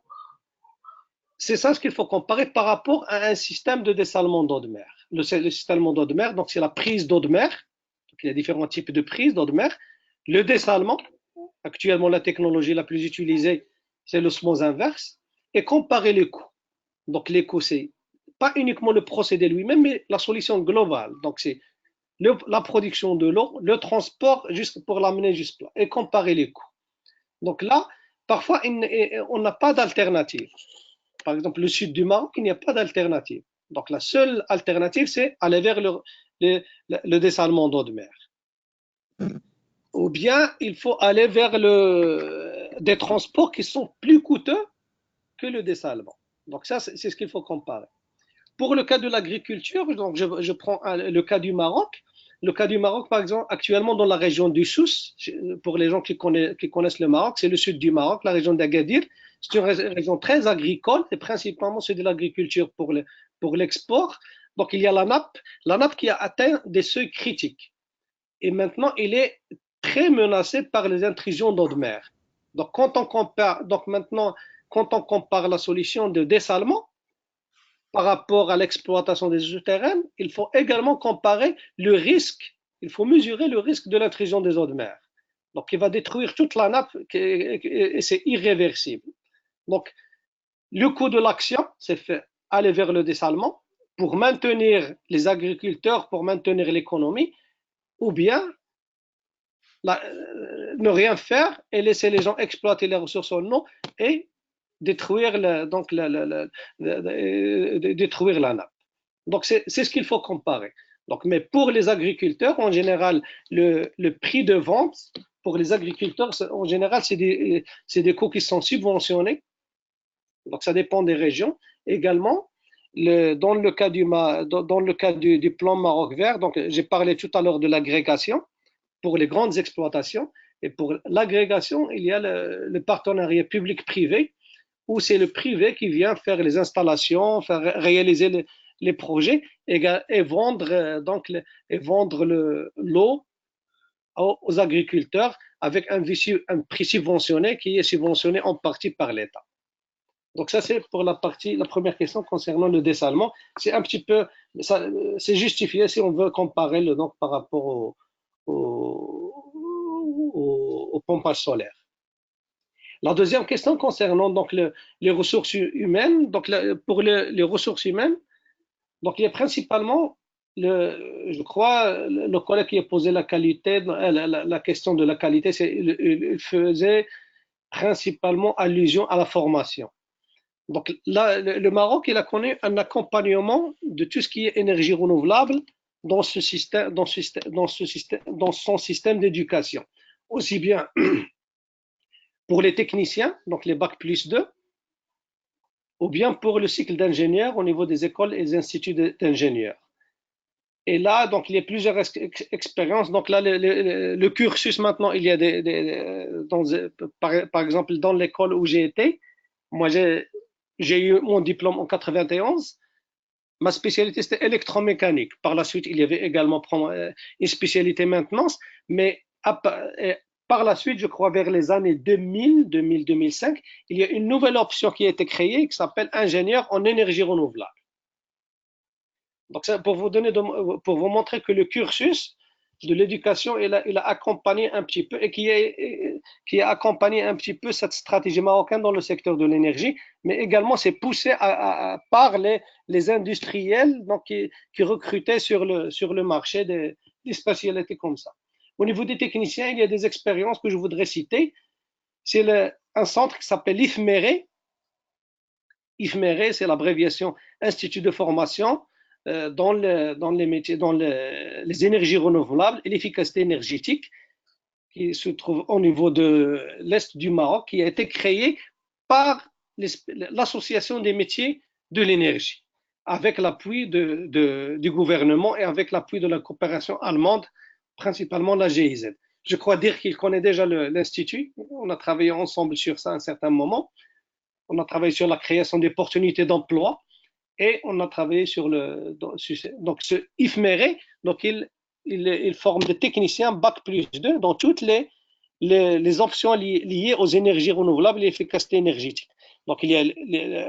C'est ça ce qu'il faut comparer par rapport à un système de dessalement d'eau de mer. Le dessalement d'eau de mer, donc c'est la prise d'eau de mer. Donc, il y a différents types de prises d'eau de mer. Le dessalement, actuellement la technologie la plus utilisée, c'est l'osmose inverse. Et comparer les coûts. Donc les coûts, c'est pas uniquement le procédé lui-même, mais la solution globale. Donc c'est la production de l'eau, le transport pour l'amener jusque là. Et comparer les coûts. Donc là, parfois, on n'a pas d'alternative. Par exemple, le sud du Maroc, il n'y a pas d'alternative. Donc, la seule alternative, c'est aller vers le dessalement d'eau de mer. Ou bien, il faut aller vers des transports qui sont plus coûteux que le dessalement. Donc, ça, c'est ce qu'il faut comparer. Pour le cas de l'agriculture, donc je prends le cas du Maroc. Le cas du Maroc, par exemple, actuellement dans la région du Souss, pour les gens qui connaissent le Maroc, c'est le sud du Maroc, la région d'Agadir. C'est une région très agricole et principalement c'est de l'agriculture pour l'export. Donc il y a la nappe qui a atteint des seuils critiques. Et maintenant, il est très menacé par les intrusions d'eau de mer. Donc quand on compare la solution de dessalement par rapport à l'exploitation des eaux souterraines, il faut également comparer le risque, il faut mesurer le risque de l'intrusion des eaux de mer. Donc il va détruire toute la nappe et c'est irréversible. Donc, le coût de l'action, c'est aller vers le dessalement pour maintenir les agriculteurs, pour maintenir l'économie, ou bien ne rien faire et laisser les gens exploiter les ressources en eau et détruire la nappe. Donc, c'est ce qu'il faut comparer. Donc, mais pour les agriculteurs, en général, le prix de vente pour les agriculteurs, en général, c'est des coûts qui sont subventionnés. Donc, ça dépend des régions. Également, dans le cas du plan Maroc vert, donc j'ai parlé tout à l'heure de l'agrégation pour les grandes exploitations. Et pour l'agrégation, il y a le partenariat public-privé, où c'est le privé qui vient faire les installations, faire réaliser les projets et vendre, vendre l'eau aux agriculteurs avec un prix subventionné qui est subventionné en partie par l'État. Donc ça, c'est pour la première question concernant le dessalement. C'est un petit peu, c'est justifié si on veut comparer donc par rapport au pompage solaire. La deuxième question concernant donc les ressources humaines. Donc pour les ressources humaines, donc il y a principalement, je crois, le collègue qui a posé la question de la qualité, il faisait principalement allusion à la formation. Donc là, le Maroc, il a connu un accompagnement de tout ce qui est énergie renouvelable dans son système d'éducation. Aussi bien pour les techniciens, donc les Bac plus 2, ou bien pour le cycle d'ingénieurs au niveau des écoles et des instituts d'ingénieurs. Et là, donc, il y a plusieurs expériences. Donc là, le cursus maintenant, il y a par exemple, dans l'école où j'ai été, moi, j'ai eu mon diplôme en 91. Ma spécialité, c'était électromécanique. Par la suite, il y avait également une spécialité maintenance, mais par la suite, je crois vers les années 2000, 2005, il y a une nouvelle option qui a été créée qui s'appelle ingénieur en énergie renouvelable. Donc, ça, pour vous montrer que le cursus de l'éducation, il a accompagné un petit peu et qui a accompagné un petit peu cette stratégie marocaine dans le secteur de l'énergie, mais également c'est poussé par les industriels donc, qui recrutaient sur le marché des spécialités comme ça. Au niveau des techniciens, il y a des expériences que je voudrais citer. C'est un centre qui s'appelle IFMERE. IFMERE, c'est l'abréviation Institut de formation dans les métiers, dans les énergies renouvelables et l'efficacité énergétique, qui se trouve au niveau de l'Est du Maroc, qui a été créé par l'Association des métiers de l'énergie, avec l'appui du gouvernement et avec l'appui de la coopération allemande, principalement la GIZ. Je crois dire qu'il connaît déjà l'Institut. On a travaillé ensemble sur ça à un certain moment. On a travaillé sur la création d'opportunités d'emploi et on a travaillé sur donc ce IFMERE. Donc il forme des techniciens Bac plus 2 dans toutes les options liées aux énergies renouvelables et l'efficacité énergétique. Donc il y a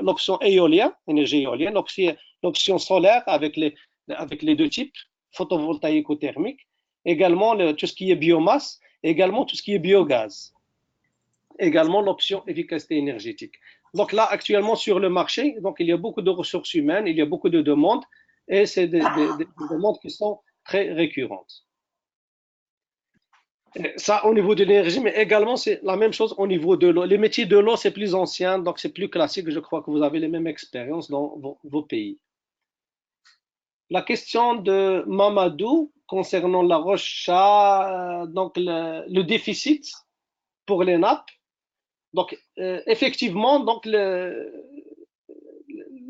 l'option éolienne, énergie éolienne, l'option solaire avec les deux types, photovoltaïque ou thermique. Également tout ce qui est biomasse, également tout ce qui est biogaz, également l'option efficacité énergétique. Donc là, actuellement sur le marché, donc il y a beaucoup de ressources humaines, il y a beaucoup de demandes et c'est des demandes qui sont très récurrentes. Ça au niveau de l'énergie, mais également c'est la même chose au niveau de l'eau. Les métiers de l'eau, c'est plus ancien, donc c'est plus classique. Je crois que vous avez les mêmes expériences dans vos pays. La question de Mamadou concernant la Rocha, donc le déficit pour les nappes. Donc, effectivement, donc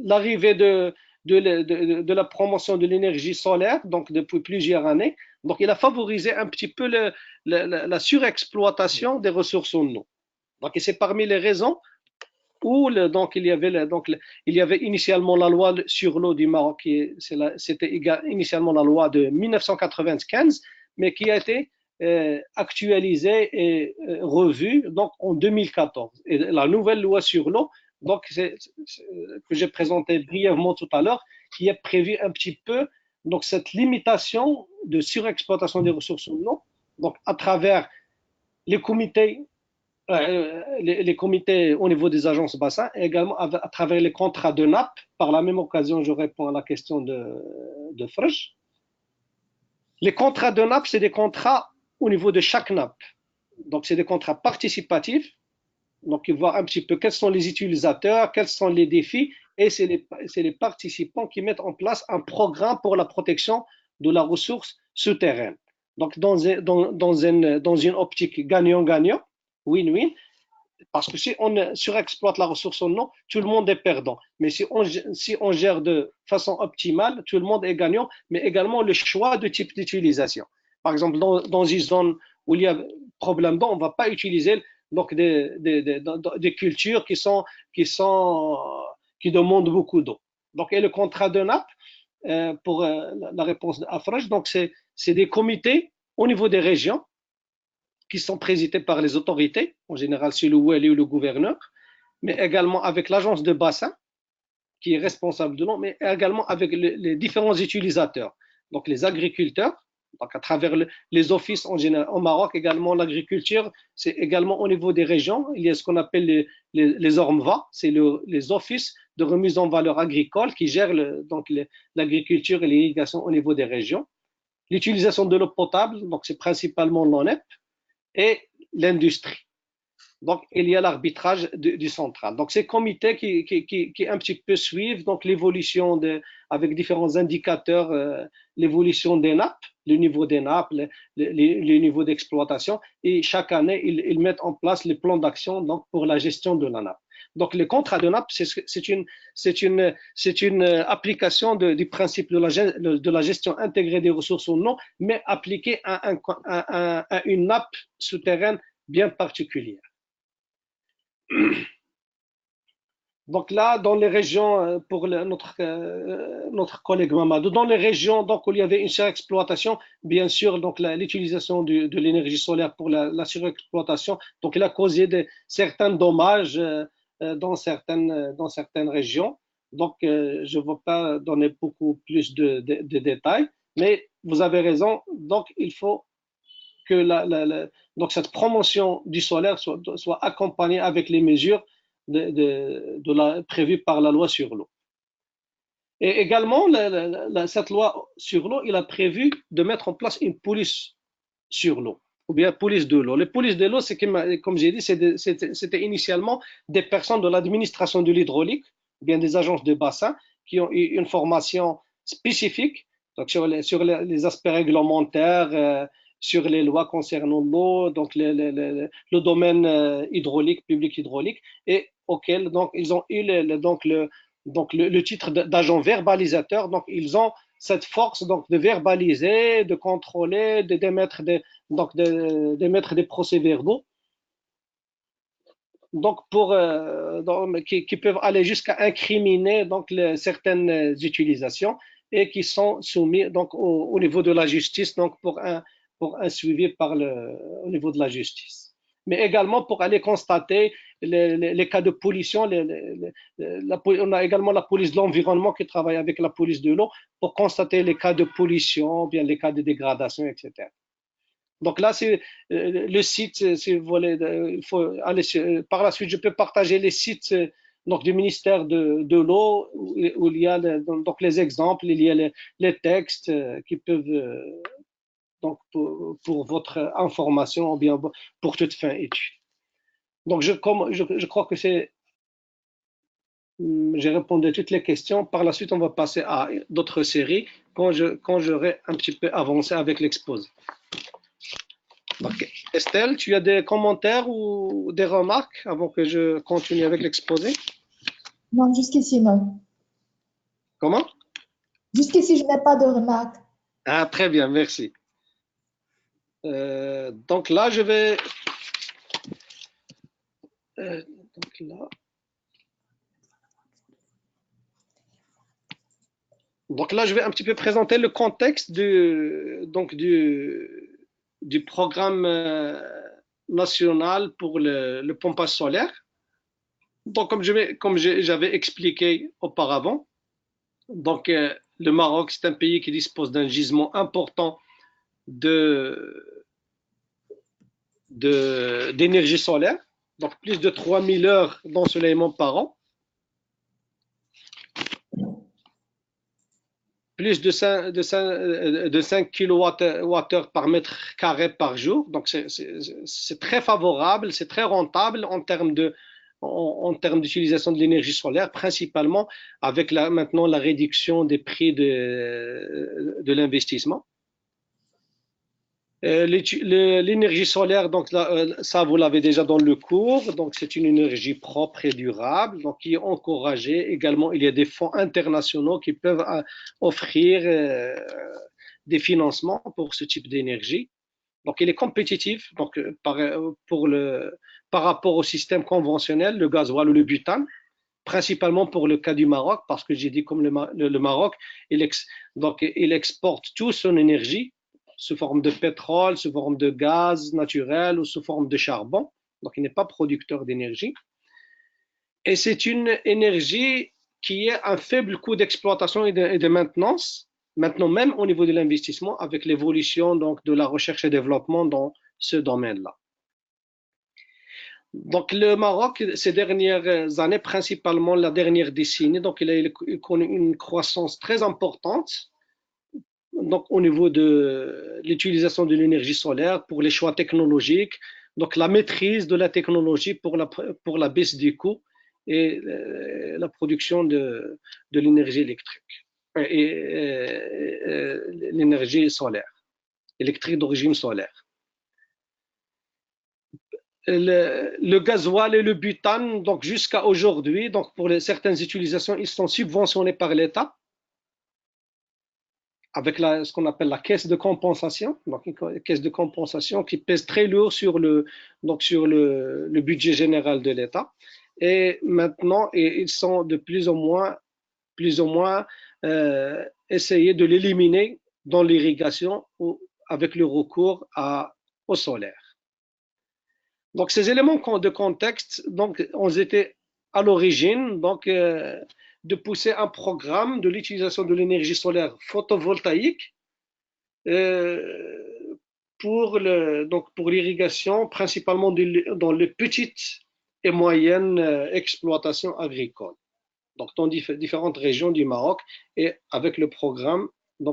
l'arrivée de la promotion de l'énergie solaire, donc depuis plusieurs années, donc il a favorisé un petit peu la surexploitation des ressources en eau. Donc, c'est parmi les raisons où donc il y avait initialement la loi sur l'eau du Maroc, c'était initialement la loi de 1995, mais qui a été actualisée et revue donc en 2014. Et la nouvelle loi sur l'eau, donc que j'ai présenté brièvement tout à l'heure, qui a prévu un petit peu donc cette limitation de surexploitation des ressources en eau, donc à travers les comités au niveau des agences bassins et également à travers les contrats de nappe. Par la même occasion, je réponds à la question de Fresh. Les contrats de nappe, c'est des contrats au niveau de chaque nappe. Donc, c'est des contrats participatifs. Donc, ils voient un petit peu quels sont les utilisateurs, quels sont les défis, et c'est les participants qui mettent en place un programme pour la protection de la ressource souterraine. Donc, dans une optique gagnant-gagnant, win-win, parce que si on surexploite la ressource en eau, tout le monde est perdant. Mais si on gère de façon optimale, tout le monde est gagnant, mais également le choix de type d'utilisation. Par exemple, dans une zone où il y a problème d'eau, on ne va pas utiliser donc des cultures qui demandent beaucoup d'eau. Donc, et le contrat de nappe, pour la réponse d'Afraj, donc c'est des comités au niveau des régions qui sont présidés par les autorités, en général c'est le Wali ou le gouverneur, mais également avec l'agence de bassin qui est responsable de l'eau, mais également avec les différents utilisateurs, donc les agriculteurs, donc à travers les offices en général. Au Maroc également, l'agriculture, c'est également au niveau des régions. Il y a ce qu'on appelle les ORMVA, c'est les offices de remise en valeur agricole qui gèrent donc l'agriculture et l'irrigation au niveau des régions. L'utilisation de l'eau potable, donc c'est principalement l'ONEP, et l'industrie. Donc, il y a l'arbitrage du central. Donc, ces comités qui un petit peu suivent donc l'évolution avec différents indicateurs, l'évolution des nappes, le niveau des nappes, le niveau d'exploitation, et chaque année, ils mettent en place les plans d'action donc pour la gestion de la nappe. Donc, le contrat de nappe, c'est une application du principe de la gestion intégrée des ressources en eau, mais appliquée à une nappe souterraine bien particulière. Donc là, dans les régions, pour notre collègue Mamadou, dans les régions donc, où il y avait une surexploitation, bien sûr, donc l'utilisation de l'énergie solaire pour la surexploitation, donc il a causé certains dommages dans certaines régions. Donc, je ne vais pas donner beaucoup plus de détails, mais vous avez raison. Donc, il faut que donc cette promotion du solaire soit accompagnée avec les mesures prévues par la loi sur l'eau. Et également, cette loi sur l'eau, il a prévu de mettre en place une police sur l'eau, ou bien police de l'eau. Les polices de l'eau, c'est comme j'ai dit, c'était initialement des personnes de l'administration de l'hydraulique, ou bien des agences de bassin qui ont eu une formation spécifique donc sur les aspects réglementaires, sur les lois concernant l'eau, donc le domaine hydraulique, public hydraulique, et auquel donc ils ont eu le titre d'agent verbalisateur. Donc ils ont cette force donc de verbaliser, de contrôler, d'émettre des procès-verbaux. Donc qui peuvent aller jusqu'à incriminer donc certaines utilisations et qui sont soumis donc au niveau de la justice donc pour un suivi au niveau de la justice. Mais également pour aller constater les cas de pollution. On a également la police de l'environnement qui travaille avec la police de l'eau pour constater les cas de pollution, bien les cas de dégradation, etc. Donc là, c'est le site, si vous voulez, il faut aller par la suite, je peux partager les sites donc, du ministère de l'eau où il y a donc les exemples, il y a les textes qui peuvent donc pour votre information ou bien pour toute fin étude. Donc je crois que j'ai répondu à toutes les questions. Par la suite, on va passer à d'autres séries quand j'aurai un petit peu avancé avec l'exposé. Okay. Estelle, tu as des commentaires ou des remarques avant que je continue avec l'exposé? Non, jusqu'ici, non. Comment? Jusqu'ici, je n'ai pas de remarques. Ah, très bien, merci. Donc là, je vais... donc là... Donc là, je vais un petit peu présenter le contexte du programme national pour le pompage solaire. Donc, comme j'avais expliqué auparavant, donc le Maroc, c'est un pays qui dispose d'un gisement important d'énergie solaire, donc plus de 3000 heures d'ensoleillement par an, plus de 5 kWh par mètre carré par jour. Donc, c'est très favorable, c'est très rentable en termes d'utilisation de l'énergie solaire, principalement avec maintenant la réduction des prix de l'investissement. L'énergie solaire, donc ça vous l'avez déjà dans le cours, donc c'est une énergie propre et durable, donc qui est encouragée. Également, il y a des fonds internationaux qui peuvent offrir des financements pour ce type d'énergie. Donc, il est compétitif donc, par rapport au système conventionnel, le gasoil ou le butane, principalement pour le cas du Maroc, parce que j'ai dit comme le Maroc, il exporte toute son énergie sous forme de pétrole, sous forme de gaz naturel ou sous forme de charbon. Donc, il n'est pas producteur d'énergie. Et c'est une énergie qui a un faible coût d'exploitation et de maintenance, maintenant même au niveau de l'investissement, avec l'évolution donc de la recherche et développement dans ce domaine-là. Donc le Maroc, ces dernières années, principalement la dernière décennie, donc il a connu une croissance très importante donc au niveau de l'utilisation de l'énergie solaire pour les choix technologiques, donc la maîtrise de la technologie pour la baisse des coûts et la production de l'énergie électrique et l'énergie solaire, électrique d'origine solaire. Le gasoil et le butane, donc jusqu'à aujourd'hui, donc pour certaines utilisations, ils sont subventionnés par l'État avec ce qu'on appelle la caisse de compensation, donc une caisse de compensation qui pèse très lourd sur le budget général de l'État. Et maintenant, ils sont de plus ou moins essayer de l'éliminer dans l'irrigation ou avec le recours au solaire. Donc, ces éléments de contexte donc, ont été à l'origine de pousser un programme de l'utilisation de l'énergie solaire photovoltaïque pour l'irrigation, principalement dans les petites et moyennes exploitations agricoles, donc dans différentes régions du Maroc et avec le programme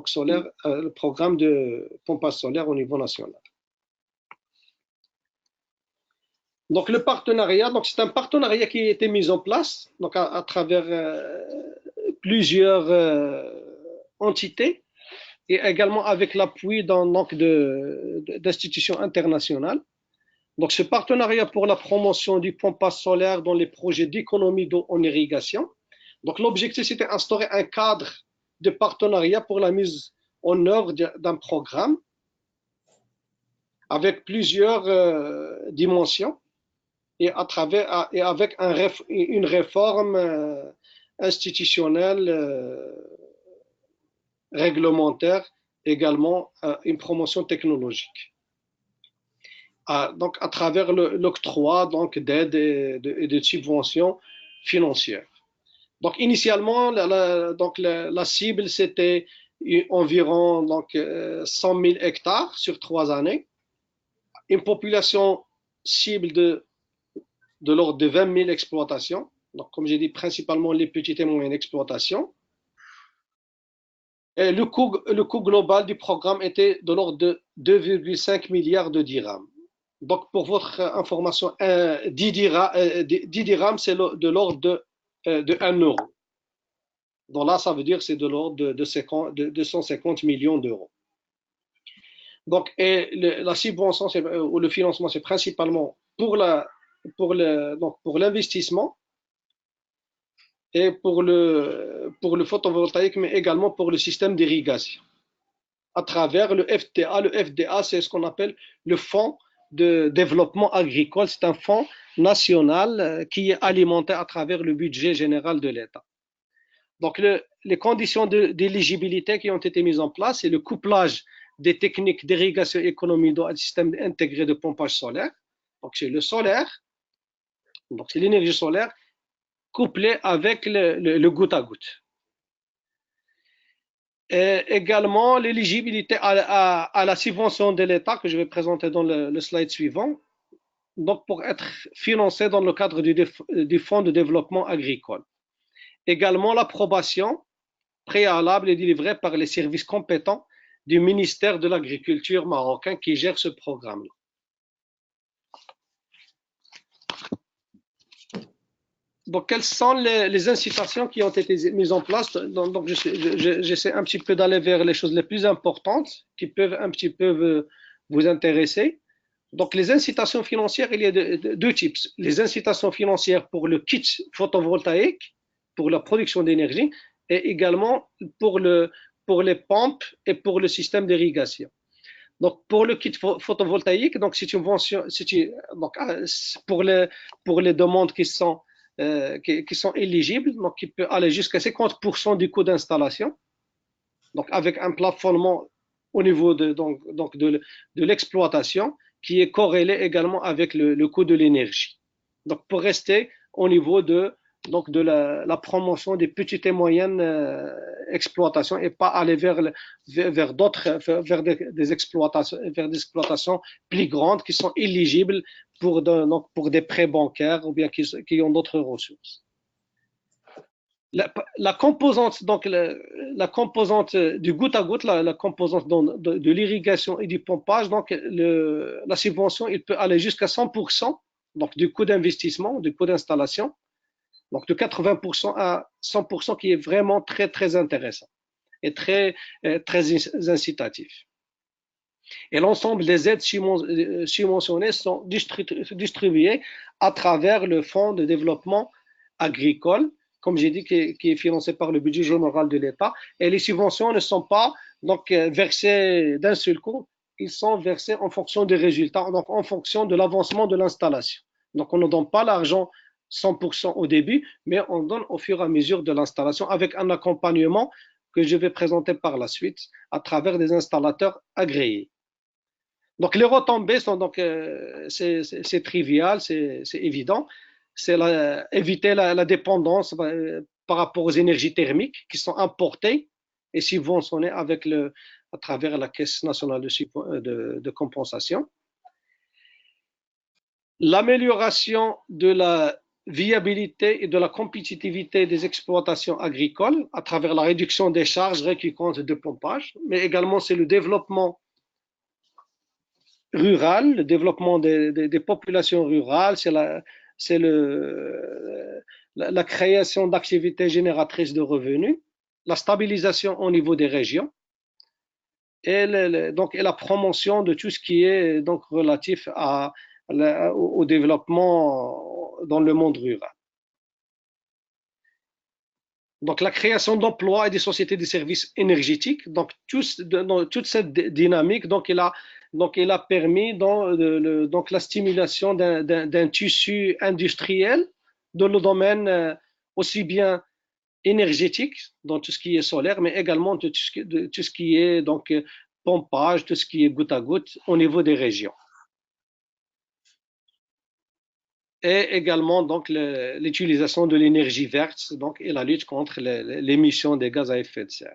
solaire, le programme de pompage solaire au niveau national. Donc le partenariat, c'est un partenariat qui a été mis en place donc à travers plusieurs entités et également avec l'appui d'institutions internationales. Donc ce partenariat pour la promotion du pompage solaire dans les projets d'économie d'eau en irrigation. Donc l'objectif c'était d'instaurer un cadre de partenariat pour la mise en œuvre d'un programme avec plusieurs dimensions. Et avec une réforme institutionnelle, réglementaire, également une promotion technologique. Donc à travers l'octroi d'aides et de subventions financières. Donc initialement, la cible c'était environ 100 000 hectares sur 3 années, une population cible de l'ordre de 20 000 exploitations. Donc, comme j'ai dit, principalement les petites et moyennes exploitations. Et le coût global du programme était de l'ordre de 2,5 milliards de dirhams. Donc, pour votre information, 10 dirhams, c'est de l'ordre de 1 euro. Donc là, ça veut dire que c'est de l'ordre de 250 millions d'euros. Donc, la subvention ou le financement, c'est principalement pour l'investissement et pour le photovoltaïque, mais également pour le système d'irrigation à travers le FDA. Le FDA, c'est ce qu'on appelle le Fonds de développement agricole. C'est un fonds national qui est alimenté à travers le budget général de l'État. Donc, les conditions d'éligibilité qui ont été mises en place, c'est le couplage des techniques d'irrigation économie d'eau à un système intégré de pompage solaire. Donc, c'est le solaire, donc c'est l'énergie solaire couplée avec le goutte à goutte. Et également, l'éligibilité à la subvention de l'État que je vais présenter dans le slide suivant, donc pour être financé dans le cadre du Fonds de développement agricole. Également, l'approbation préalable est délivrée par les services compétents du ministère de l'Agriculture marocain qui gère ce programme-là. Donc, quelles sont les incitations qui ont été mises en place? Donc, j'essaie un petit peu d'aller vers les choses les plus importantes qui peuvent un petit peu vous intéresser. Donc, les incitations financières, il y a deux types. Les incitations financières pour le kit photovoltaïque, pour la production d'énergie, et également pour les pompes et pour le système d'irrigation. Donc, pour le kit photovoltaïque, donc c'est une mention, donc, pour les demandes qui sont éligibles, donc il peut aller jusqu'à 50% du coût d'installation, donc avec un plafonnement au niveau de l'exploitation qui est corrélé également avec le coût de l'énergie. Donc, pour rester au niveau de la promotion des petites et moyennes exploitations et pas aller vers des exploitations plus grandes qui sont éligibles pour des prêts bancaires ou bien qui ont d'autres ressources. La composante du goutte à goutte, la composante de l'irrigation et du pompage, donc la subvention, il peut aller jusqu'à 100% donc du coût d'investissement, du coût d'installation, donc de 80% à 100%, qui est vraiment très très intéressant et très incitatif. Et l'ensemble des aides subventionnées sont distribuées à travers le Fonds de développement agricole, comme j'ai dit, qui est financé par le budget général de l'État. Et les subventions ne sont pas donc versées d'un seul coup, ils sont versés en fonction des résultats, donc en fonction de l'avancement de l'installation. Donc on ne donne pas l'argent 100% au début, mais on donne au fur et à mesure de l'installation avec un accompagnement que je vais présenter par la suite à travers des installateurs agréés. Donc les retombées sont donc c'est trivial, c'est évident. C'est éviter la dépendance par rapport aux énergies thermiques qui sont importées et subventionnées à travers la Caisse nationale de compensation. L'amélioration de la viabilité et de la compétitivité des exploitations agricoles à travers la réduction des charges récurrentes de pompage, mais également c'est le développement rural, le développement des populations rurales, c'est la création d'activités génératrices de revenus, la stabilisation au niveau des régions et la promotion de tout ce qui est donc relatif au développement dans le monde rural. Donc la création d'emplois et des sociétés de services énergétiques, donc toute cette dynamique, donc elle a permis donc la stimulation d'un tissu industriel dans le domaine aussi bien énergétique, dans tout ce qui est solaire, mais également de tout ce qui est donc pompage, tout ce qui est goutte à goutte au niveau des régions. Et également donc l'utilisation de l'énergie verte donc, et la lutte contre l'émission des gaz à effet de serre.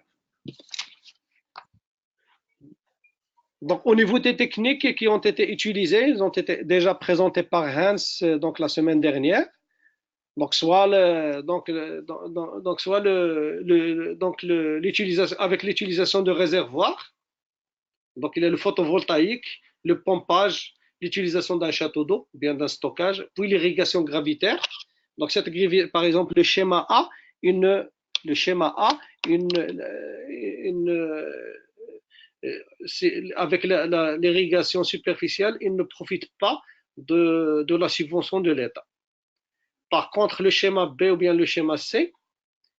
Donc, au niveau des techniques qui ont été utilisées, elles ont été déjà présentées par Hans donc, la semaine dernière. Donc, l'utilisation avec l'utilisation de réservoirs. Donc, il y a le photovoltaïque, le pompage, l'utilisation d'un château d'eau, bien d'un stockage, puis l'irrigation gravitaire. Donc, par exemple, le schéma A, avec l'irrigation superficielle, il ne profite pas de la subvention de l'État. Par contre, le schéma B ou bien le schéma C,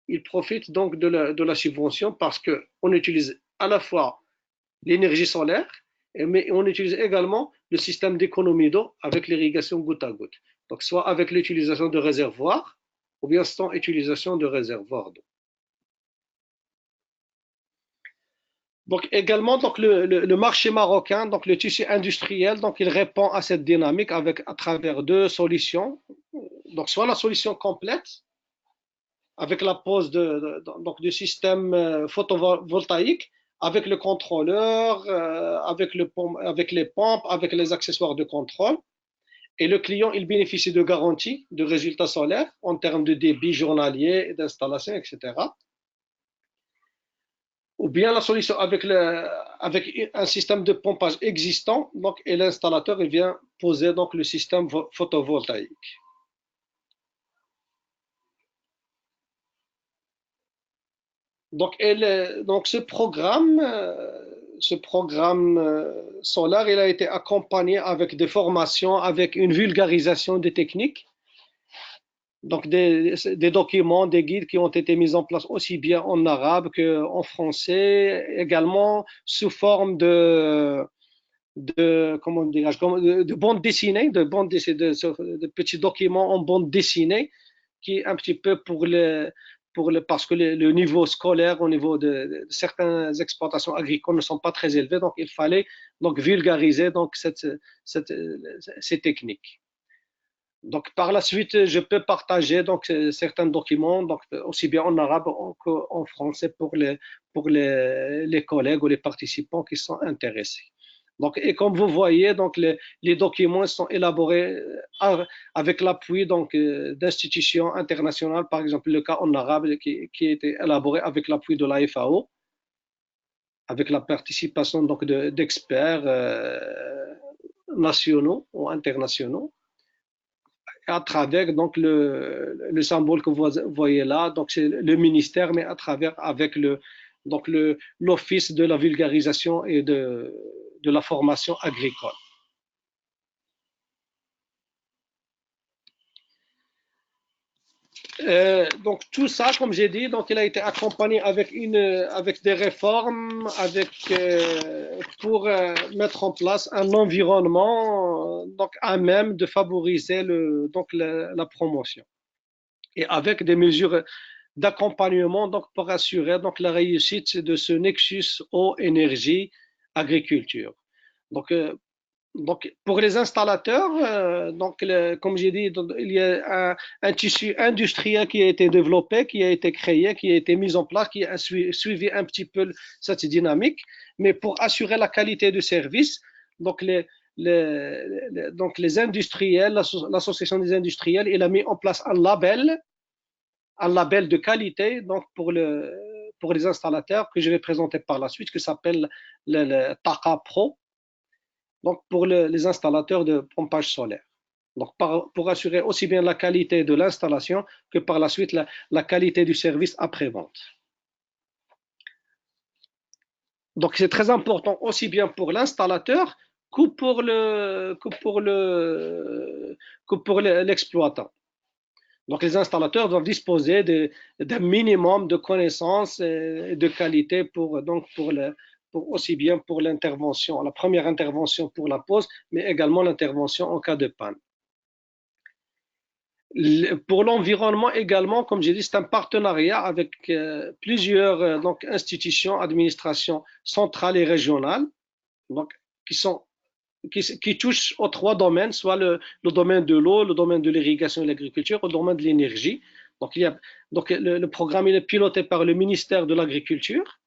il profite donc de la subvention parce qu'on utilise à la fois l'énergie solaire, mais on utilise également le système d'économie d'eau avec l'irrigation goutte à goutte. Donc, soit avec l'utilisation de réservoirs ou bien sans utilisation de réservoirs d'eau. Donc, également, donc, le marché marocain, donc le tissu industriel, donc il répond à cette dynamique à travers deux solutions. Donc, soit la solution complète, avec la pose donc, du système photovoltaïque, avec le contrôleur, avec les pompes, avec les accessoires de contrôle. Et le client, il bénéficie de garanties de résultats solaires en termes de débit journalier, d'installation, etc. Ou bien la solution avec un système de pompage existant, donc, et l'installateur il vient poser donc, le système photovoltaïque. Donc ce programme solaire, il a été accompagné avec des formations, avec une vulgarisation des techniques, donc des documents, des guides qui ont été mis en place aussi bien en arabe qu'en français, également sous forme de comment de bande dessinée, de petits documents en bande dessinée, qui est un petit peu parce que le niveau scolaire au niveau de certaines exploitations agricoles ne sont pas très élevés, donc il fallait donc vulgariser donc ces techniques. Donc par la suite, je peux partager donc certains documents, donc aussi bien en arabe qu'en français pour les collègues ou les participants qui sont intéressés. Donc, et comme vous voyez, donc les documents sont élaborés avec l'appui donc d'institutions internationales, par exemple le cas en arabe qui a été élaboré avec l'appui de la FAO, avec la participation donc d'experts nationaux ou internationaux, à travers donc le symbole que vous voyez là, donc c'est le ministère, mais à travers avec l'office de la vulgarisation et de la formation agricole. Donc tout ça, comme j'ai dit, donc il a été accompagné avec des réformes, pour mettre en place un environnement donc à même de favoriser la promotion, et avec des mesures d'accompagnement donc pour assurer donc la réussite de ce nexus eau, énergie, agriculture. Donc, pour les installateurs, comme j'ai dit, il y a un tissu industriel qui a été développé, qui a été créé, qui a été mis en place, qui a suivi un petit peu cette dynamique. Mais pour assurer la qualité du service, donc les industriels, l'association des industriels, il a mis en place un label de qualité, donc pour les installateurs que je vais présenter par la suite, qui s'appelle le TAQA Pro. Donc pour les installateurs de pompage solaire. Donc pour assurer aussi bien la qualité de l'installation que par la suite la qualité du service après-vente. Donc c'est très important aussi bien pour l'installateur que pour l'exploitant. Donc les installateurs doivent disposer d'un minimum de connaissances et de qualité pour aussi bien pour l'intervention, la première intervention pour la pose, mais également l'intervention en cas de panne. Pour l'environnement également, comme j'ai dit, c'est un partenariat avec plusieurs institutions, administrations centrales et régionales, donc qui touchent aux trois domaines, soit le domaine de l'eau, le domaine de l'irrigation et l'agriculture, le domaine de l'énergie. Donc le programme il est piloté par le ministère de l'Agriculture,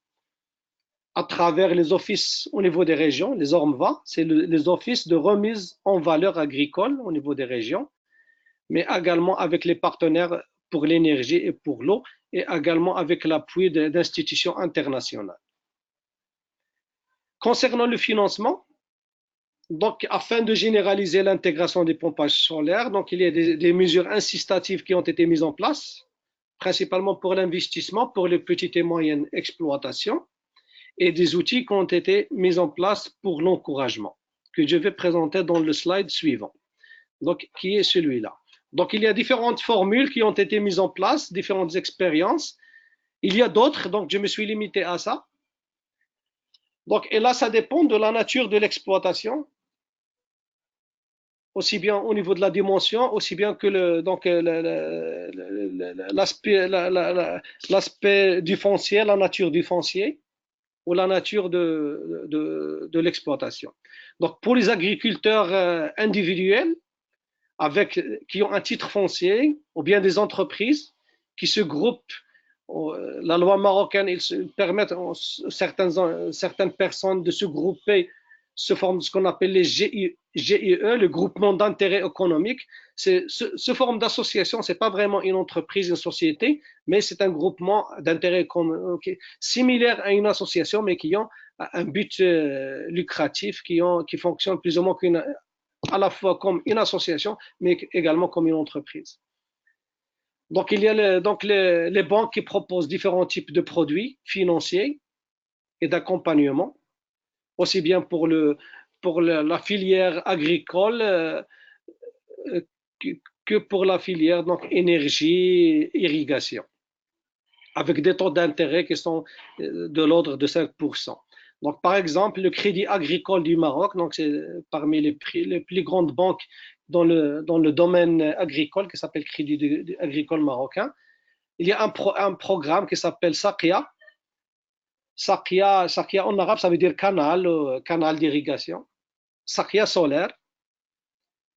à travers les offices au niveau des régions, les ORMVA, c'est les offices de remise en valeur agricole au niveau des régions, mais également avec les partenaires pour l'énergie et pour l'eau, et également avec l'appui d'institutions internationales. Concernant le financement, donc afin de généraliser l'intégration des pompages solaires, donc il y a des mesures incitatives qui ont été mises en place, principalement pour l'investissement, pour les petites et moyennes exploitations, et des outils qui ont été mis en place pour l'encouragement, que je vais présenter dans le slide suivant, donc qui est celui-là. Donc il y a différentes formules qui ont été mises en place, différentes expériences. Il y a d'autres, donc je me suis limité à ça. Donc, et là, ça dépend de la nature de l'exploitation, aussi bien au niveau de la dimension, aussi bien que l'aspect du foncier, la nature du foncier, ou la nature de l'exploitation. Donc, pour les agriculteurs individuels, qui ont un titre foncier, ou bien des entreprises qui se groupent, la loi marocaine, ils permettent à certaines personnes de se grouper, se forment ce qu'on appelle les GIE, le groupement d'intérêt économique. Ce forme d'association, c'est pas vraiment une entreprise, une société, mais c'est un groupement d'intérêt économique similaire à une association, mais qui ont un but lucratif, qui fonctionne plus ou moins à la fois comme une association, mais également comme une entreprise. Donc, il y a les banques qui proposent différents types de produits financiers et d'accompagnement, aussi bien pour la filière agricole que pour la filière donc énergie, irrigation, avec des taux d'intérêt qui sont de l'ordre de 5%. Donc, par exemple, le Crédit Agricole du Maroc, donc c'est parmi les plus grandes banques dans le domaine agricole qui s'appelle Crédit Agricole Marocain. Il y a un programme qui s'appelle Sakia. Sakia en arabe, ça veut dire canal d'irrigation. Sakia solaire,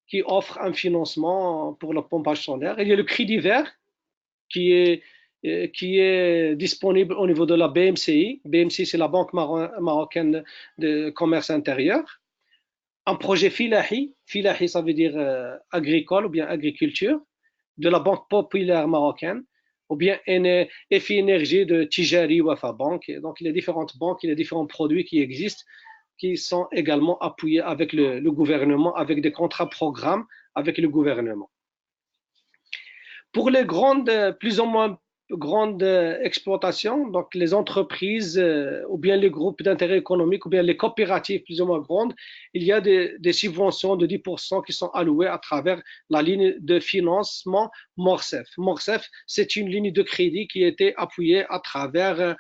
qui offre un financement pour le pompage solaire. Il y a le Crédit Vert, qui est disponible au niveau de la BMCI. BMCI, c'est la Banque marocaine de commerce intérieur. Un projet Filahi, Filahi ça veut dire agricole ou bien agriculture, de la Banque populaire marocaine, ou bien EFI Énergie de Tijari Wafa Bank. Donc, il y a différentes banques, il y a différents produits qui existent, qui sont également appuyés avec le gouvernement, avec des contrats programmes avec le gouvernement. Pour les plus ou moins grandes exploitations, donc les entreprises ou bien les groupes d'intérêt économique ou bien les coopératives plus ou moins grandes, il y a des subventions de 10% qui sont allouées à travers la ligne de financement Morcef. Morcef, c'est une ligne de crédit qui a été appuyée à travers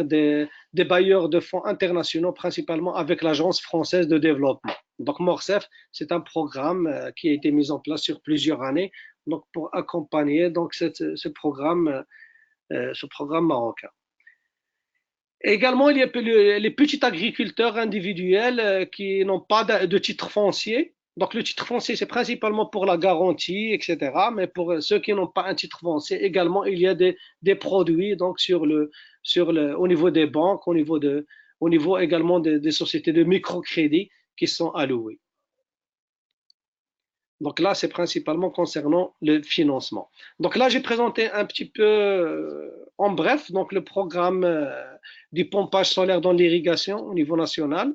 des bailleurs de fonds internationaux, principalement avec l'Agence française de développement. Donc Morcef, c'est un programme qui a été mis en place sur plusieurs années, donc pour accompagner donc ce programme marocain. Également, il y a les petits agriculteurs individuels qui n'ont pas de titre foncier. Donc le titre foncier, c'est principalement pour la garantie, etc. Mais pour ceux qui n'ont pas un titre foncier, également, il y a des produits donc au niveau des banques, au niveau également des sociétés de microcrédit qui sont allouées. Donc là, c'est principalement concernant le financement. Donc là, j'ai présenté un petit peu en bref donc le programme du pompage solaire dans l'irrigation au niveau national.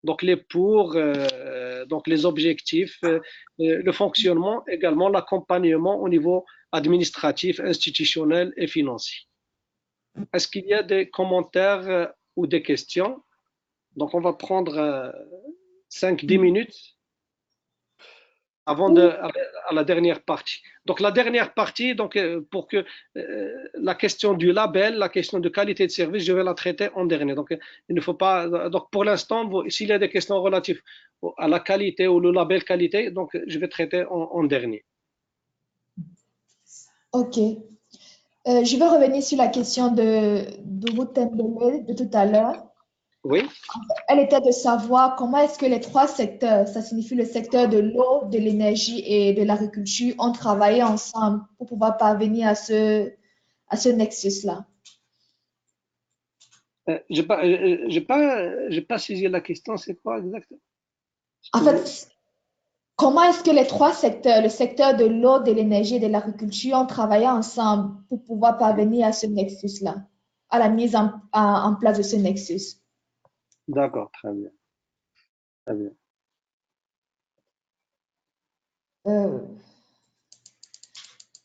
Donc donc les objectifs, le fonctionnement, également l'accompagnement au niveau administratif, institutionnel et financier. Est-ce qu'il y a des commentaires ou des questions? Donc on va prendre 5-10 minutes avant à la dernière partie. Donc la dernière partie, donc pour que la question du label, la question de qualité de service, je vais la traiter en dernier. Donc il ne faut pas. Donc pour l'instant, s'il y a des questions relatives à la qualité ou le label qualité, donc je vais traiter en dernier. Ok. Je vais revenir sur la question de Ruth Tembele de tout à l'heure. Oui. Elle était de savoir comment est-ce que les trois secteurs, ça signifie le secteur de l'eau, de l'énergie et de l'agriculture, ont travaillé ensemble pour pouvoir parvenir à ce nexus-là. J'ai pas saisi la question, c'est quoi exactement? En fait, comment est-ce que les trois secteurs, le secteur de l'eau, de l'énergie et de l'agriculture, ont travaillé ensemble pour pouvoir parvenir à ce nexus-là, à la mise en place de ce nexus? D'accord, très bien. Très bien.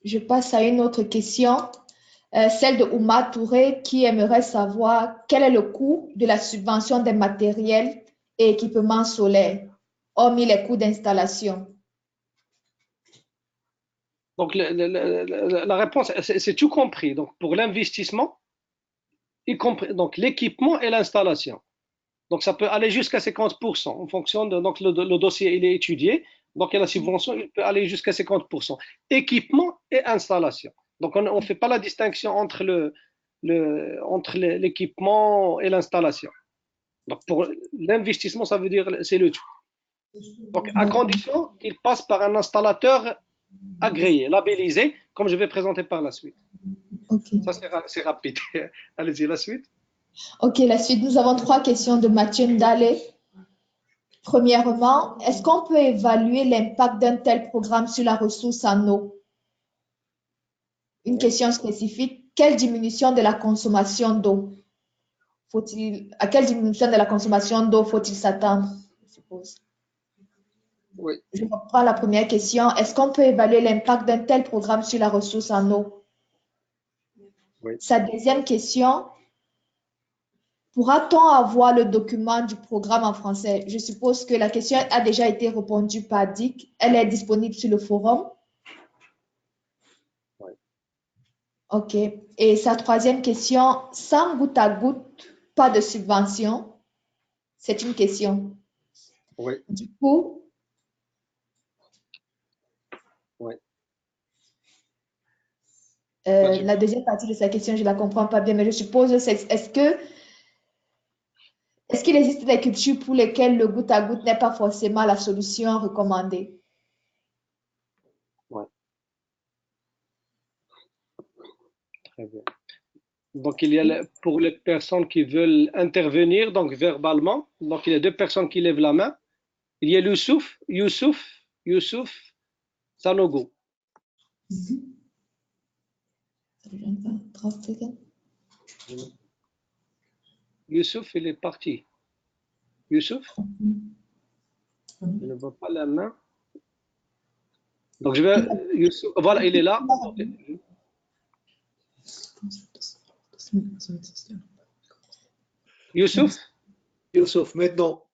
Je passe à une autre question, celle de Ouma Touré, qui aimerait savoir quel est le coût de la subvention des matériels et équipements solaires, hormis les coûts d'installation. Donc la réponse, c'est tout compris. Donc pour l'investissement, y compris donc l'équipement et l'installation. Donc ça peut aller jusqu'à 50% en fonction de donc le dossier il est étudié. Donc la subvention il peut aller jusqu'à 50%. Équipement et installation. Donc on ne fait pas la distinction entre l'équipement et l'installation. Donc pour l'investissement ça veut dire c'est le tout. Donc à condition qu'il passe par un installateur agréé, labellisé, comme je vais présenter par la suite. Okay. Ça c'est rapide. Allez-y la suite. Ok, la suite, nous avons 3 questions de Mathieu Ndale. Premièrement, est-ce qu'on peut évaluer l'impact d'un tel programme sur la ressource en eau? Une question spécifique, quelle diminution de la consommation d'eau à quelle diminution de la consommation d'eau faut-il s'attendre, je suppose? Oui. Je reprends la première question. Est-ce qu'on peut évaluer l'impact d'un tel programme sur la ressource en eau? Oui. Sa deuxième question, pourra-t-on avoir le document du programme en français? Je suppose que la question a déjà été répondue par Dick. Elle est disponible sur le forum. Oui. OK. Et sa troisième question, sans goutte à goutte, pas de subvention? C'est une question. Oui. Du coup, Oui. la deuxième partie de sa question, je ne la comprends pas bien, mais je suppose, est-ce qu'il existe des cultures pour lesquelles le goutte à goutte n'est pas forcément la solution recommandée? Ouais. Très bien. Donc, il y a pour les personnes qui veulent intervenir, donc verbalement, donc il y a deux personnes qui lèvent la main. Il y a Youssouf Sanogo. Youssouf, il est parti. Youssouf, je ne vois pas la main. Donc, je vais. Youssouf, voilà, il est là. Youssouf, Youssouf, maintenant.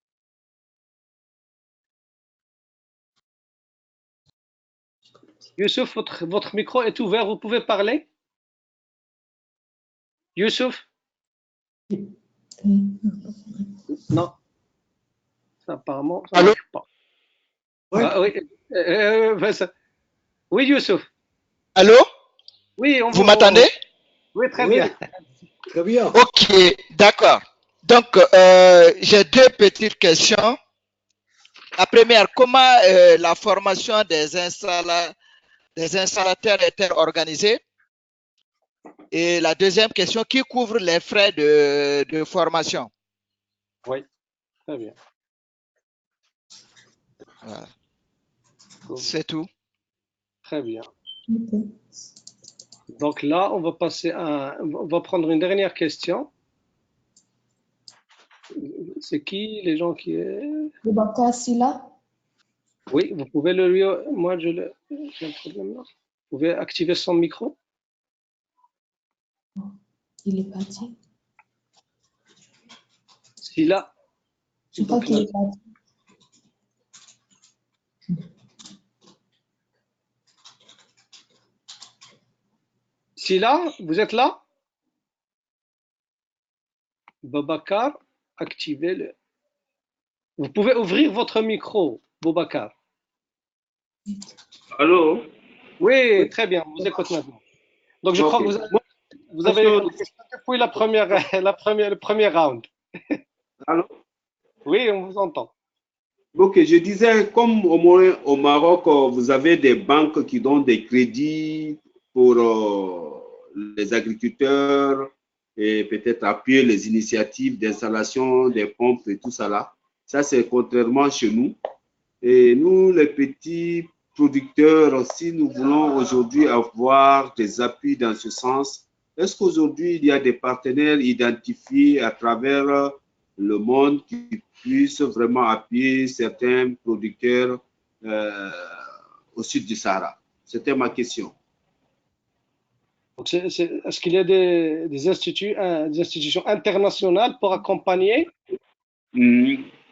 Youssouf, votre micro est ouvert, vous pouvez parler. Youssouf? Non. Apparemment, ça ne Allô? marche pas. Oui. Ah, oui. Oui, Youssouf. Allô? Oui, Vous m'entendez? Oui, très Oui. bien. Très bien. Ok, d'accord. Donc, j'ai deux petites questions. La première, comment la formation des installateurs est-elle organisée? Et la deuxième question, qui couvre les frais de formation? Oui, très bien. Voilà. Cool. C'est tout. Très bien. Donc là, on va prendre une dernière question. C'est qui les gens qui Boubacar Silla? Oui, vous pouvez moi j'ai un problème là. Vous pouvez activer son micro. Il est parti. Silla. Je crois qu'il est parti. Silla, vous êtes là? Boubacar, activez le. Vous pouvez ouvrir votre micro, Boubacar. Allô? Oui, très bien, vous écoutez maintenant. Donc je crois que vous avez Allô? depuis le premier round. Allô? Oui, on vous entend. Ok, je disais, comme au moins au Maroc, vous avez des banques qui donnent des crédits pour les agriculteurs et peut-être appuyer les initiatives d'installation des pompes et tout ça là. Ça, c'est contrairement chez nous. Et nous, les petits producteurs, si nous voulons aujourd'hui avoir des appuis dans ce sens, est-ce qu'aujourd'hui, il y a des partenaires identifiés à travers le monde qui puissent vraiment appuyer certains producteurs au sud du Sahara? C'était ma question. Donc, est-ce qu'il y a des institutions internationales pour accompagner?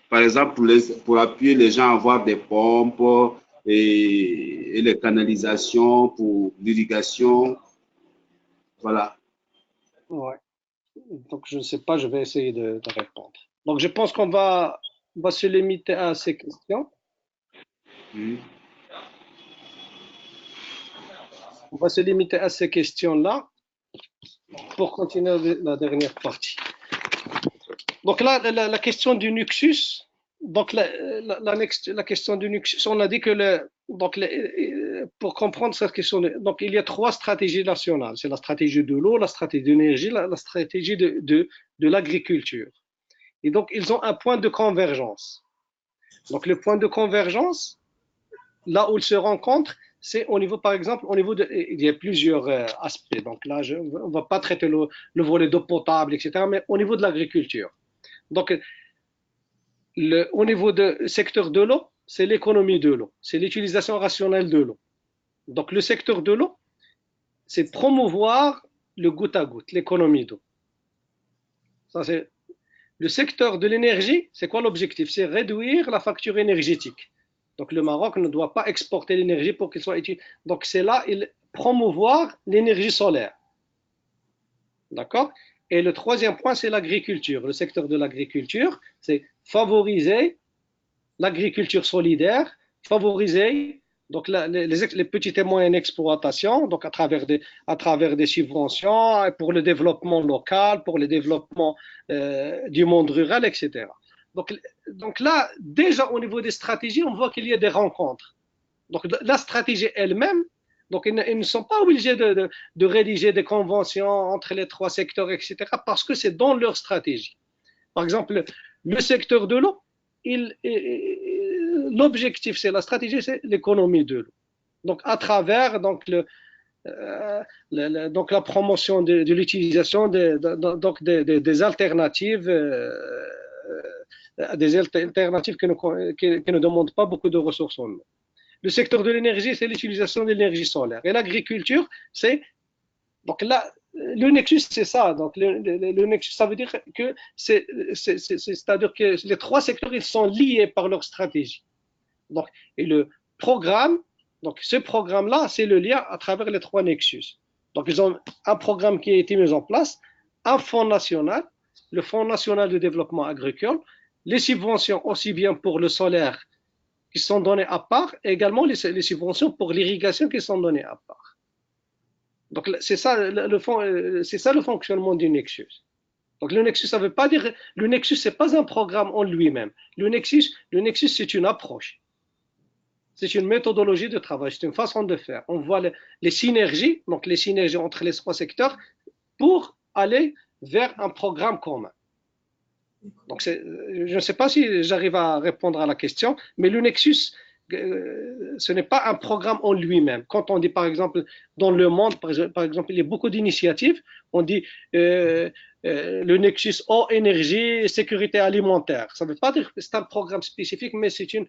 Par exemple, pour appuyer les gens à avoir des pompes et les canalisations pour l'irrigation. Voilà. Ouais. Donc, je ne sais pas, je vais essayer de répondre. Donc, je pense on va se limiter à ces questions. Mm. On va se limiter à ces questions-là pour continuer la dernière partie. Donc là, la question du Nuxus. Donc la question du Nuxus, on a dit que pour comprendre cette question, donc il y a trois stratégies nationales. C'est la stratégie de l'eau, la stratégie d'énergie, la stratégie de l'agriculture. Et donc ils ont un point de convergence. Donc le point de convergence, là où ils se rencontrent, c'est au niveau, par exemple, il y a plusieurs aspects. Donc là, on ne va pas traiter le volet d'eau potable, etc., mais au niveau de l'agriculture. Donc, au niveau du secteur de l'eau, c'est l'économie de l'eau, c'est l'utilisation rationnelle de l'eau. Donc, le secteur de l'eau, c'est promouvoir le goutte à goutte, l'économie d'eau. Ça, c'est le secteur de l'énergie. C'est quoi l'objectif? C'est réduire la facture énergétique. Donc, le Maroc ne doit pas exporter l'énergie pour qu'il soit utilisé. Donc, c'est là, promouvoir l'énergie solaire. D'accord? Et le troisième point, c'est l'agriculture. Le secteur de l'agriculture, c'est favoriser l'agriculture solidaire, favoriser donc les petites et moyennes exploitations, donc à travers des subventions pour le développement local, pour le développement du monde rural, etc. Donc là, déjà au niveau des stratégies, on voit qu'il y a des rencontres. Donc la stratégie elle-même, donc ils ne sont pas obligés de rédiger des conventions entre les trois secteurs, etc., parce que c'est dans leur stratégie. Par exemple, le secteur de l'eau, l'objectif, c'est la stratégie, c'est l'économie de l'eau. Donc, à travers la promotion de l'utilisation des alternatives, qui ne demandent pas beaucoup de ressources en eau. Le secteur de l'énergie, c'est l'utilisation de l'énergie solaire. Et l'agriculture, c'est donc là, le nexus, c'est ça. Donc le nexus, ça veut dire que c'est-à-dire que les trois secteurs, ils sont liés par leur stratégie. Donc, et le programme, donc ce programme-là, c'est le lien à travers les trois nexus. Donc, ils ont un programme qui a été mis en place, un fonds national, le Fonds national de développement agricole, les subventions aussi bien pour le solaire qui sont données à part, et également les subventions pour l'irrigation qui sont données à part. Donc, c'est ça le fonctionnement du nexus. Donc, le nexus, ça veut pas dire, le nexus, c'est pas un programme en lui-même. Le nexus, c'est une approche. C'est une méthodologie de travail, c'est une façon de faire. On voit les synergies, donc les synergies entre les trois secteurs pour aller vers un programme commun. Donc, je ne sais pas si j'arrive à répondre à la question, mais le nexus, ce n'est pas un programme en lui-même. Quand on dit, par exemple, dans le monde, par exemple, il y a beaucoup d'initiatives, on dit le nexus eau, énergie, sécurité alimentaire. Ça ne veut pas dire que c'est un programme spécifique, mais c'est une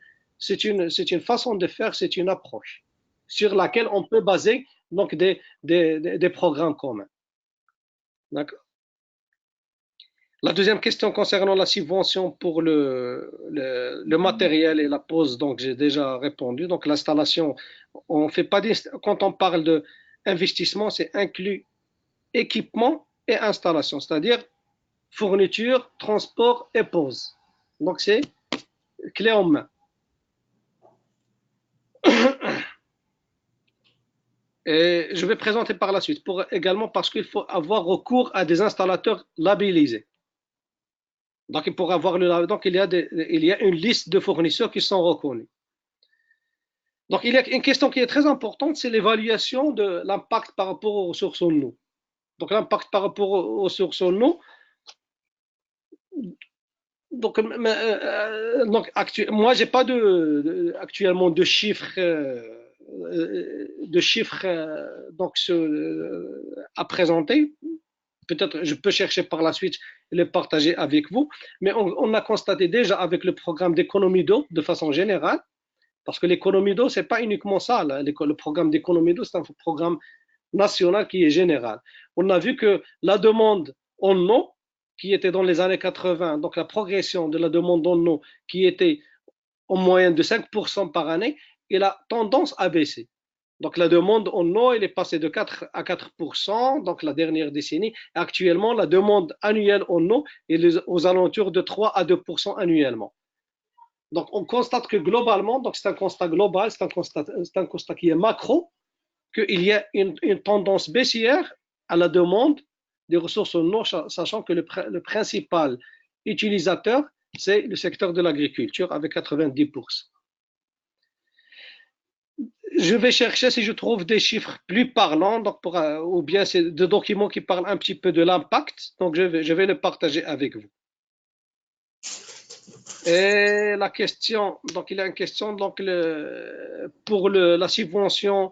façon de faire, c'est une approche sur laquelle on peut baser donc des programmes communs. D'accord. La deuxième question concernant la subvention pour le matériel et la pose, donc j'ai déjà répondu. Donc l'installation, on fait pas quand on parle d'investissement, c'est inclus équipement et installation, c'est-à-dire fourniture, transport et pose. Donc c'est clé en main. Et je vais présenter par la suite, également parce qu'il faut avoir recours à des installateurs labellisés. Donc, pour avoir il y a une liste de fournisseurs qui sont reconnus. Donc, il y a une question qui est très importante, c'est l'évaluation de l'impact par rapport aux ressources en eau. Donc, l'impact par rapport aux ressources en eau. Donc moi, j'ai pas actuellement de chiffres, à présenter. Peut-être je peux chercher par la suite et les partager avec vous, mais on a constaté déjà avec le programme d'économie d'eau de façon générale, parce que l'économie d'eau, c'est pas uniquement ça, là. Le programme d'économie d'eau, c'est un programme national qui est général. On a vu que la demande en eau, qui était dans les années 80, donc la progression de la demande en eau, qui était en moyenne de 5% par année, elle a tendance à baisser. Donc la demande en eau, elle est passée de 4 à 4%, donc la dernière décennie. Actuellement, la demande annuelle en eau est aux alentours de 3 à 2% annuellement. Donc on constate que globalement, donc c'est un constat global, c'est un constat qui est macro, qu'il y a une tendance baissière à la demande des ressources en eau, sachant que le principal utilisateur, c'est le secteur de l'agriculture avec 90%. Je vais chercher si je trouve des chiffres plus parlants, donc ou bien c'est des documents qui parlent un petit peu de l'impact, donc je vais le partager avec vous. Et la question, donc il y a une question donc pour la subvention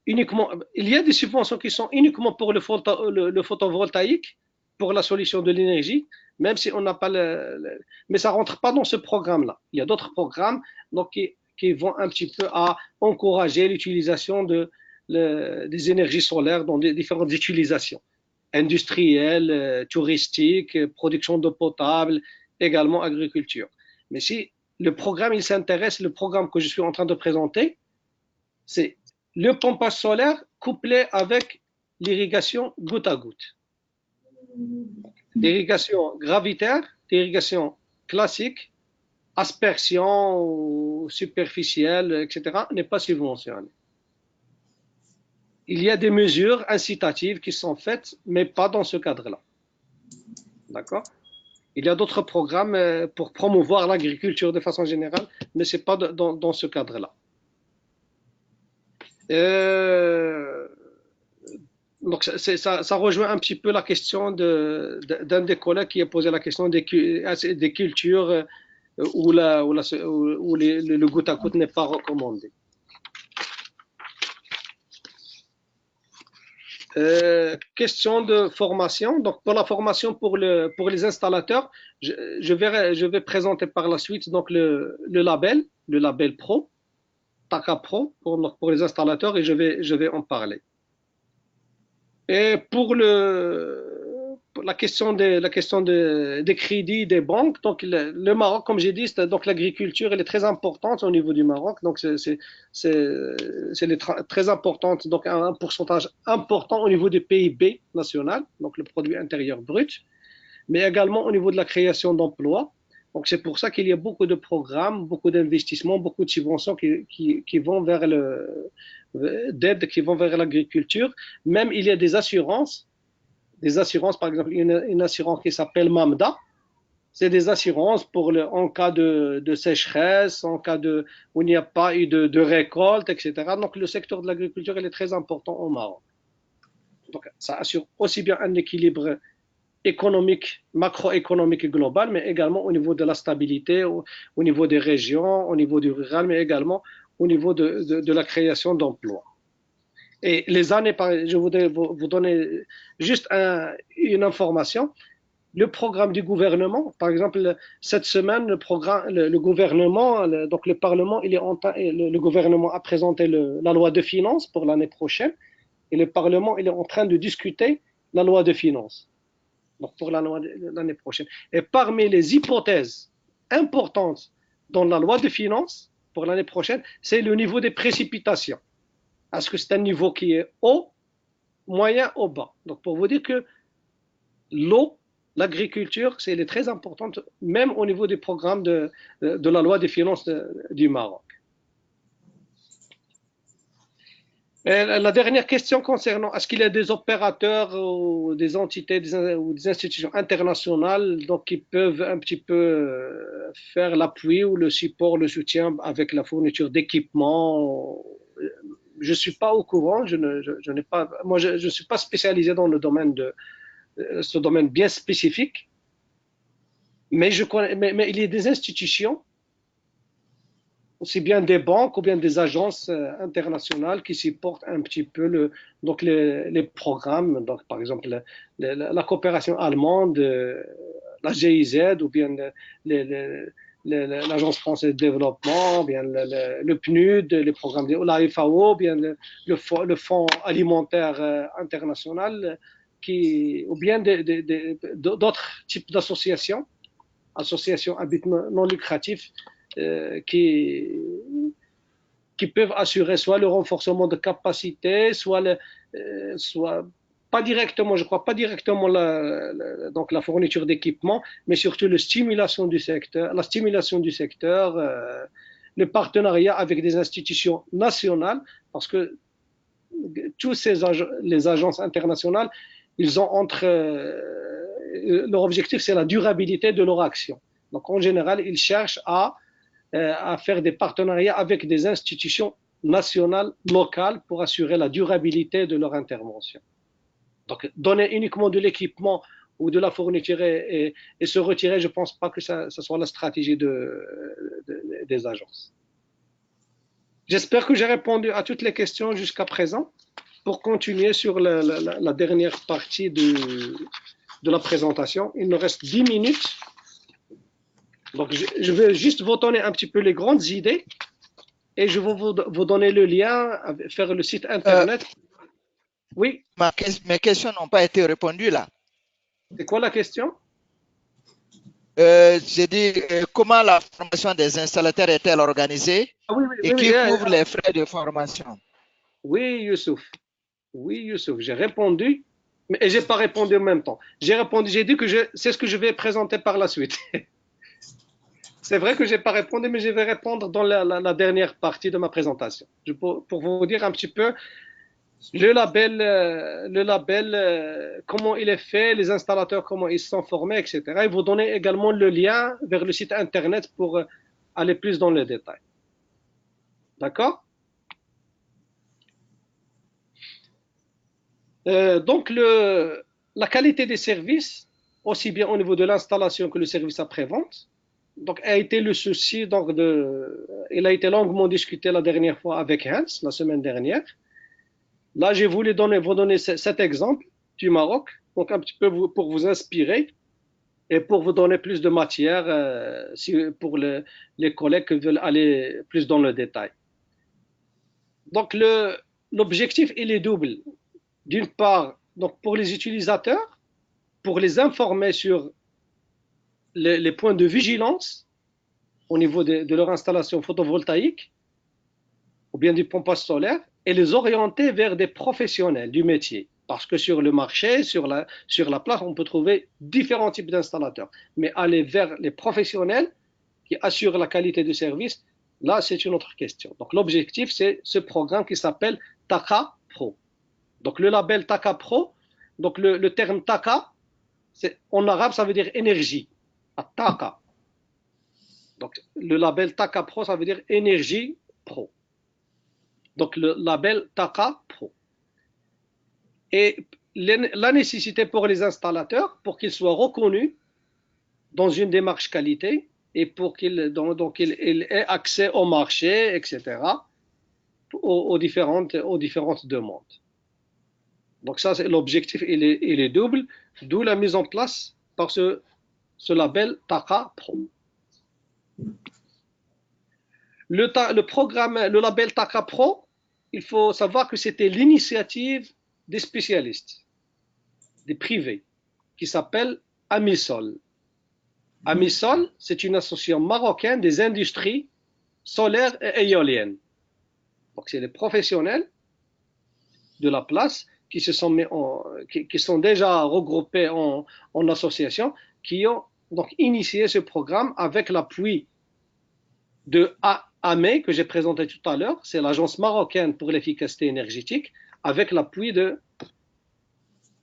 uniquement, il y a des subventions qui sont uniquement pour le photovoltaïque, pour la solution de l'énergie, même si on n'a pas mais ça rentre pas dans ce programme-là. Il y a d'autres programmes donc qui vont un petit peu à encourager l'utilisation des énergies solaires dans des différentes utilisations industrielles, touristiques, production d'eau potable, également agriculture. Mais si le programme, il s'intéresse, le programme que je suis en train de présenter, c'est le pompage solaire couplé avec l'irrigation goutte à goutte. L'irrigation gravitaire, l'irrigation classique, aspersion ou superficielle, etc., n'est pas subventionnée. Il y a des mesures incitatives qui sont faites, mais pas dans ce cadre-là. D'accord? Il y a d'autres programmes pour promouvoir l'agriculture de façon générale, mais ce n'est pas dans ce cadre-là. Donc ça rejoint un petit peu la question d'un des collègues qui a posé la question des cultures où le goutte à goutte n'est pas recommandé. Question de formation. Donc pour la formation pour les installateurs, je vais présenter par la suite donc le label Pro, TACA Pro pour les installateurs, et je vais en parler. Et pour la question des crédits des banques, donc le Maroc, comme j'ai dit, donc l'agriculture elle est très importante au niveau du Maroc, donc c'est très importante, donc un pourcentage important au niveau du PIB national, donc le produit intérieur brut, mais également au niveau de la création d'emplois. Donc c'est pour ça qu'il y a beaucoup de programmes, beaucoup d'investissements, beaucoup de subventions qui vont vers d'aide qui vont vers l'agriculture. Même il y a des assurances, par exemple une assurance qui s'appelle Mamda. C'est des assurances en cas de sécheresse, en cas où il n'y a pas eu de récolte, etc. Donc le secteur de l'agriculture il est très important au Maroc. Donc ça assure aussi bien un équilibre économique, macroéconomique global, mais également au niveau de la stabilité, au niveau des régions, au niveau du rural, mais également au niveau de la création d'emplois. Et les années, je voudrais vous donner juste une information. Le programme du gouvernement, par exemple, cette semaine, le gouvernement, donc le Parlement, le gouvernement a présenté la loi de finances pour l'année prochaine, et le Parlement il est en train de discuter la loi de finances. Donc pour l'année prochaine. Et parmi les hypothèses importantes dans la loi de finances pour l'année prochaine, c'est le niveau des précipitations. Est-ce que c'est un niveau qui est haut, moyen ou bas? Donc pour vous dire que l'eau, l'agriculture, elle est très importante, même au niveau des programmes de la loi des finances du Maroc. Et la dernière question concernant est-ce qu'il y a des opérateurs ou des entités ou des institutions internationales donc, qui peuvent un petit peu faire l'appui ou le support, le soutien avec la fourniture d'équipements. Je ne suis pas au courant, je n'ai pas, moi je ne suis pas spécialisé dans le domaine ce domaine bien spécifique, mais il y a des institutions, aussi bien des banques ou bien des agences internationales qui supportent un petit peu les programmes, donc par exemple la coopération allemande, la GIZ ou bien l'Agence française de développement, bien le PNUD, les programmes de la FAO, bien le Fonds alimentaire international, ou bien d'autres types d'associations, à but non lucratif, qui peuvent assurer soit le renforcement de capacité, soit pas directement, je crois pas directement donc la fourniture d'équipements, mais surtout la stimulation du secteur, le partenariat avec des institutions nationales, parce que tous les agences internationales, ils ont leur objectif, c'est la durabilité de leur action. Donc en général, ils cherchent à faire des partenariats avec des institutions nationales, locales, pour assurer la durabilité de leur intervention. Donc, donner uniquement de l'équipement ou de la fourniture et se retirer, je ne pense pas que ça soit la stratégie des agences. J'espère que j'ai répondu à toutes les questions jusqu'à présent. Pour continuer sur la dernière partie de la présentation, il nous reste 10 minutes. Donc, je vais juste vous donner un petit peu les grandes idées et je vais vous donner le lien, faire le site internet. Oui. Mes questions n'ont pas été répondues là. C'est quoi la question? J'ai dit comment la formation des installateurs est-elle organisée et qui couvre les frais de formation? Oui, Youssouf, j'ai répondu Et j'ai pas répondu en même temps. J'ai répondu, j'ai dit que c'est ce que je vais présenter par la suite. C'est vrai que j'ai pas répondu, mais je vais répondre dans la dernière partie de ma présentation. Pour vous dire un petit peu le label, comment il est fait, les installateurs, comment ils sont formés, etc. Et vous donner également le lien vers le site internet pour aller plus dans le détail. D'accord? Donc, la qualité des services, aussi bien au niveau de l'installation que le service après-vente, donc, a été le souci. Donc, il a été longuement discuté la dernière fois avec Hans, la semaine dernière. Là, j'ai voulu vous donner cet exemple du Maroc, donc un petit peu pour vous inspirer et pour vous donner plus de matière pour les collègues qui veulent aller plus dans le détail. Donc, l'objectif, il est double. D'une part, donc pour les utilisateurs, pour les informer sur les points de vigilance au niveau de leur installation photovoltaïque ou bien du pompage solaire et les orienter vers des professionnels du métier. Parce que sur le marché, sur la place, on peut trouver différents types d'installateurs. Mais aller vers les professionnels qui assurent la qualité du service, là, c'est une autre question. Donc, l'objectif, c'est ce programme qui s'appelle TAQA Pro. Donc, le label TAQA Pro, donc le terme TAQA, en arabe, ça veut dire énergie. TAQA. Donc, le label TAQA Pro, ça veut dire énergie pro. Donc, le label TAQA Pro. Et la nécessité pour les installateurs, pour qu'ils soient reconnus dans une démarche qualité et pour qu'ils aient accès au marché, etc., aux différentes demandes. Donc ça, c'est l'objectif, il est double, d'où la mise en place par ce label TAQA Pro. Le label TAQA Pro, il faut savoir que c'était l'initiative des spécialistes, des privés, qui s'appelle Amisol. Amisol, c'est une association marocaine des industries solaires et éoliennes. Donc c'est les professionnels de la place qui sont déjà regroupés en association, qui ont donc initié ce programme avec l'appui de AME, que j'ai présenté tout à l'heure, c'est l'Agence marocaine pour l'efficacité énergétique, avec l'appui de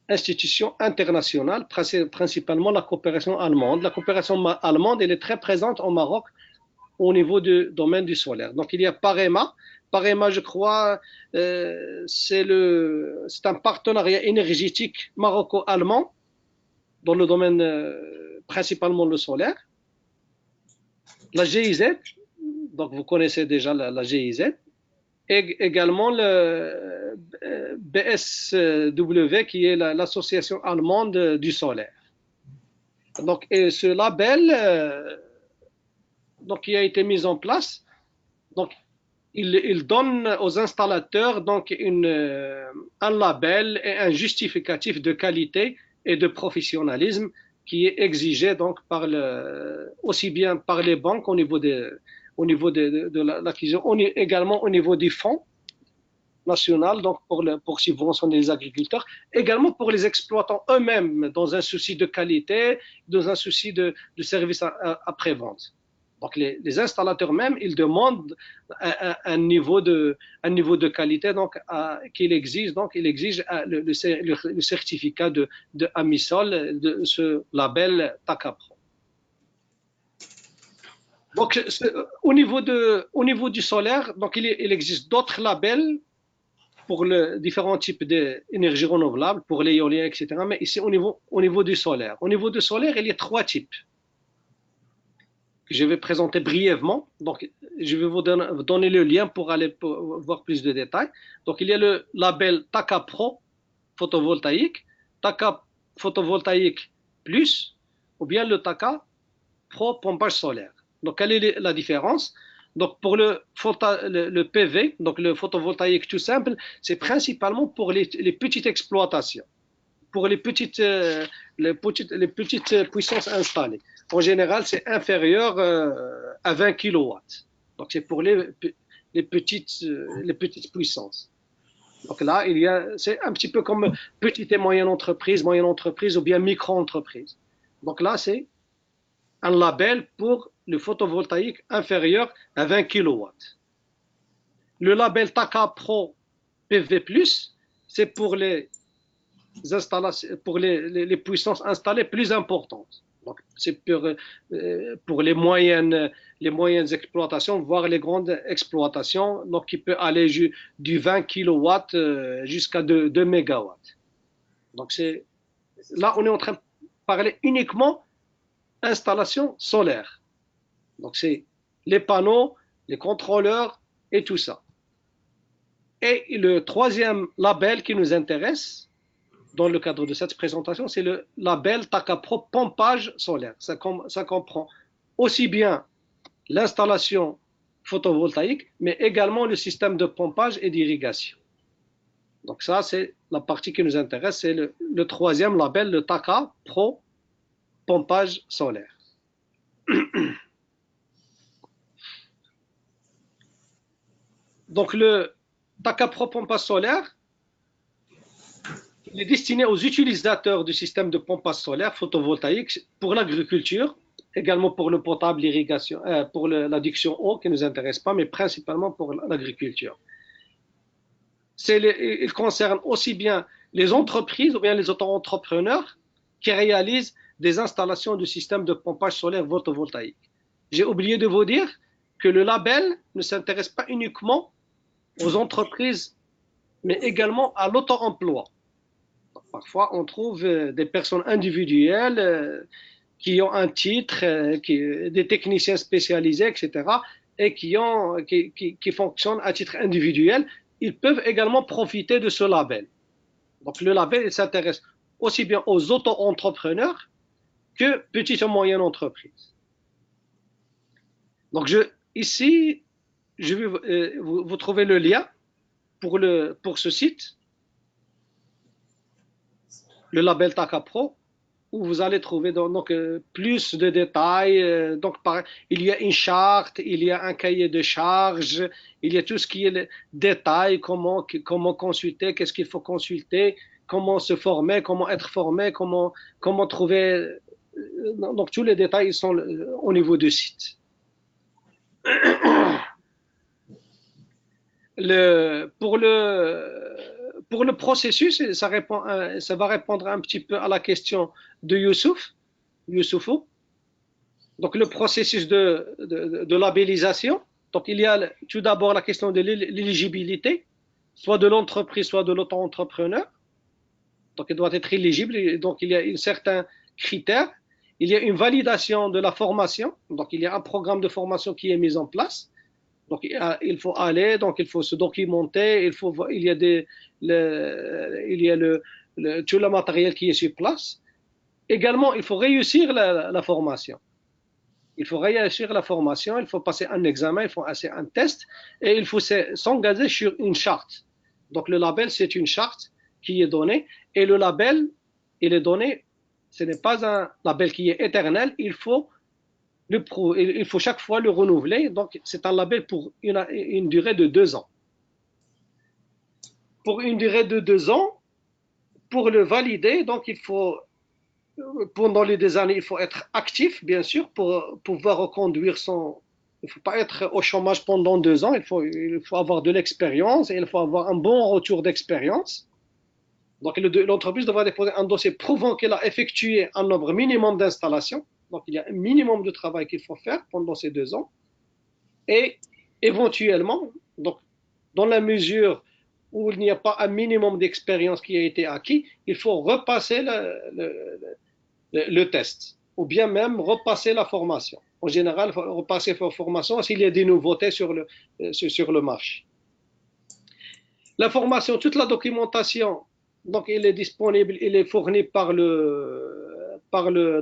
institutions internationales, principalement la coopération allemande. La coopération allemande, elle est très présente au Maroc au niveau du domaine du solaire. Donc, il y a Parema. Parema, je crois, c'est un partenariat énergétique maroco-allemand dans le domaine principalement le solaire. La GIZ, donc vous connaissez déjà la GIZ, et également le BSW, qui est l'association allemande du solaire. Donc, et ce label qui a été mis en place, donc, il donne aux installateurs donc un label et un justificatif de qualité et de professionnalisme qui est exigé donc aussi bien par les banques au niveau de l'acquisition, également au niveau du fonds national, donc pour subventionner les agriculteurs, également pour les exploitants eux-mêmes, dans un souci de qualité, dans un souci de service après-vente. Donc les installateurs même, ils demandent un niveau de qualité donc qu'il exige. Donc il exige le certificat de Amisol, de ce label TAQA Pro. Donc au niveau du solaire, donc il existe d'autres labels pour différents types d'énergie renouvelable, pour l'éolien, etc. Mais ici au niveau du solaire. Au niveau du solaire, il y a 3 types. Je vais présenter brièvement. Donc, je vais vous donner le lien pour aller voir plus de détails. Donc, il y a le label TAQA Pro photovoltaïque, TAQA photovoltaïque plus, ou bien le TAQA Pro pompage solaire. Donc, quelle est la différence? Donc, pour le PV, donc le photovoltaïque tout simple, c'est principalement pour les petites exploitations, pour les petites puissances installées. En général, c'est inférieur à 20 kW. Donc, c'est pour les petites puissances. Donc là, c'est un petit peu comme petite et moyenne entreprise ou bien micro-entreprise. Donc là, c'est un label pour le photovoltaïque inférieur à 20 kW. Le label TACA Pro PV+, c'est pour les installations, pour les puissances installées plus importantes. Donc, c'est pour les moyennes exploitations, voire les grandes exploitations, donc qui peut aller du 20 kW jusqu'à 2 MW. Donc, là, on est en train de parler uniquement installation solaire. Donc, c'est les panneaux, les contrôleurs et tout ça. Et le troisième label qui nous intéresse, dans le cadre de cette présentation, c'est le label TACA Pro pompage solaire. Ça comprend aussi bien l'installation photovoltaïque, mais également le système de pompage et d'irrigation. Donc ça, c'est la partie qui nous intéresse, c'est le troisième label, le TACA Pro pompage solaire. Donc le TACA Pro pompage solaire, il est destiné aux utilisateurs du système de pompage solaire photovoltaïque pour l'agriculture, également pour le potable, l'irrigation, pour l'adduction eau qui ne nous intéresse pas, mais principalement pour l'agriculture. Il concerne aussi bien les entreprises ou bien les auto-entrepreneurs qui réalisent des installations de système de pompage solaire photovoltaïque. J'ai oublié de vous dire que le label ne s'intéresse pas uniquement aux entreprises, mais également à l'auto-emploi. Parfois, on trouve des personnes individuelles qui ont un titre, des techniciens spécialisés, etc., et qui fonctionnent à titre individuel. Ils peuvent également profiter de ce label. Donc, le label, il s'intéresse aussi bien aux auto-entrepreneurs que petites et moyennes entreprises. Donc, ici, je vais vous trouvez le lien pour ce site, le label TACA Pro, où vous allez trouver donc plus de détails. Donc, il y a une charte, il y a un cahier de charges, il y a tout ce qui est les détails, comment consulter, qu'est-ce qu'il faut consulter, comment se former, comment être formé, comment trouver. Donc, tous les détails sont au niveau du site. Pour le processus, ça va répondre un petit peu à la question de Youssoufou. Donc, le processus de labellisation. Donc, il y a tout d'abord la question de l'éligibilité, soit de l'entreprise, soit de l'auto-entrepreneur. Donc, il doit être éligible. Donc, il y a un certain critère. Il y a une validation de la formation. Donc, il y a un programme de formation qui est mis en place. Donc, il faut aller, donc il faut se documenter, il y a tout le matériel qui est sur place. Également, il faut réussir la formation. Il faut réussir la formation, il faut passer un examen, il faut passer un test et il faut s'engager sur une charte. Donc, le label, c'est une charte qui est donnée et le label, il est donné, ce n'est pas un label qui est éternel, il faut chaque fois le renouveler. Donc, c'est un label pour une durée de 2 ans. Pour une durée de 2 ans, pour le valider, donc pendant les 2 années, il faut être actif, bien sûr, pour pouvoir reconduire il ne faut pas être au chômage pendant 2 ans, il faut avoir de l'expérience et il faut avoir un bon retour d'expérience. Donc, l'entreprise devra déposer un dossier prouvant qu'elle a effectué un nombre minimum d'installations. Donc, il y a un minimum de travail qu'il faut faire pendant ces 2 ans. Et éventuellement, donc, dans la mesure où il n'y a pas un minimum d'expérience qui a été acquis, il faut repasser le test ou bien même repasser la formation. En général, il faut repasser la formation s'il y a des nouveautés sur le marché. La formation, toute la documentation, donc, il est disponible, il est fourni par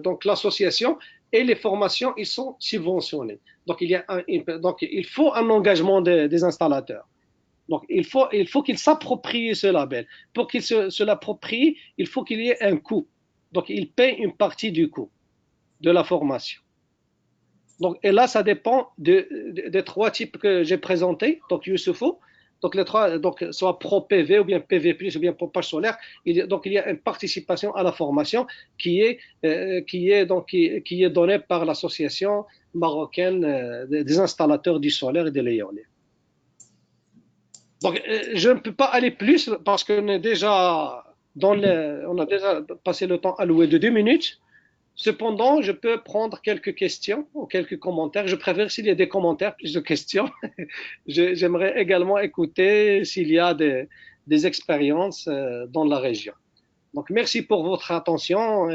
donc l'association et les formations, ils sont subventionnés. Donc, il faut un engagement des installateurs. Donc, il faut qu'ils s'approprient ce label. Pour qu'ils se l'approprient, il faut qu'il y ait un coût. Donc, ils payent une partie du coût de la formation. Donc, et là, ça dépend des 3 types que j'ai présentés. Donc, Youssoufou, Donc, les trois, donc, soit Pro PV ou bien PV+, ou bien pompage solaire, donc il y a une participation à la formation qui est donnée par l'association marocaine des installateurs du solaire et de l'éolien. Donc, je ne peux pas aller plus parce qu'on est déjà on a déjà passé le temps alloué de 2 minutes. Cependant, je peux prendre quelques questions ou quelques commentaires. Je préfère s'il y a des commentaires plus de questions. J'aimerais également écouter s'il y a des expériences dans la région. Donc, merci pour votre attention.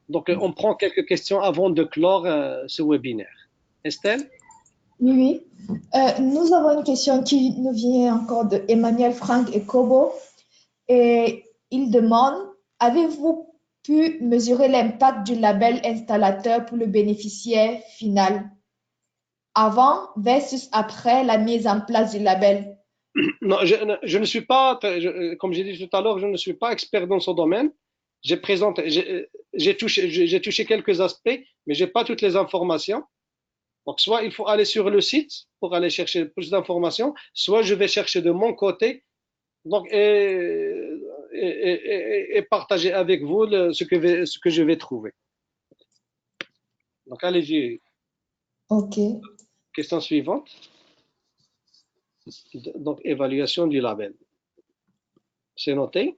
Donc, on prend quelques questions avant de clore ce webinaire. Estelle? Oui. Nous avons une question qui nous vient encore de Emmanuel Franck et Kobo. Et il demande, avez-vous pu mesurer l'impact du label installateur pour le bénéficiaire final avant versus après la mise en place du label? Non, je ne suis pas, comme j'ai dit tout à l'heure, je ne suis pas expert dans ce domaine. J'ai touché quelques aspects, mais j'ai pas toutes les informations. Donc, soit il faut aller sur le site pour aller chercher plus d'informations, soit je vais chercher de mon côté, donc, et partager avec vous ce que je vais trouver. Donc, allez-y. OK. Question suivante. Donc, évaluation du label. C'est noté?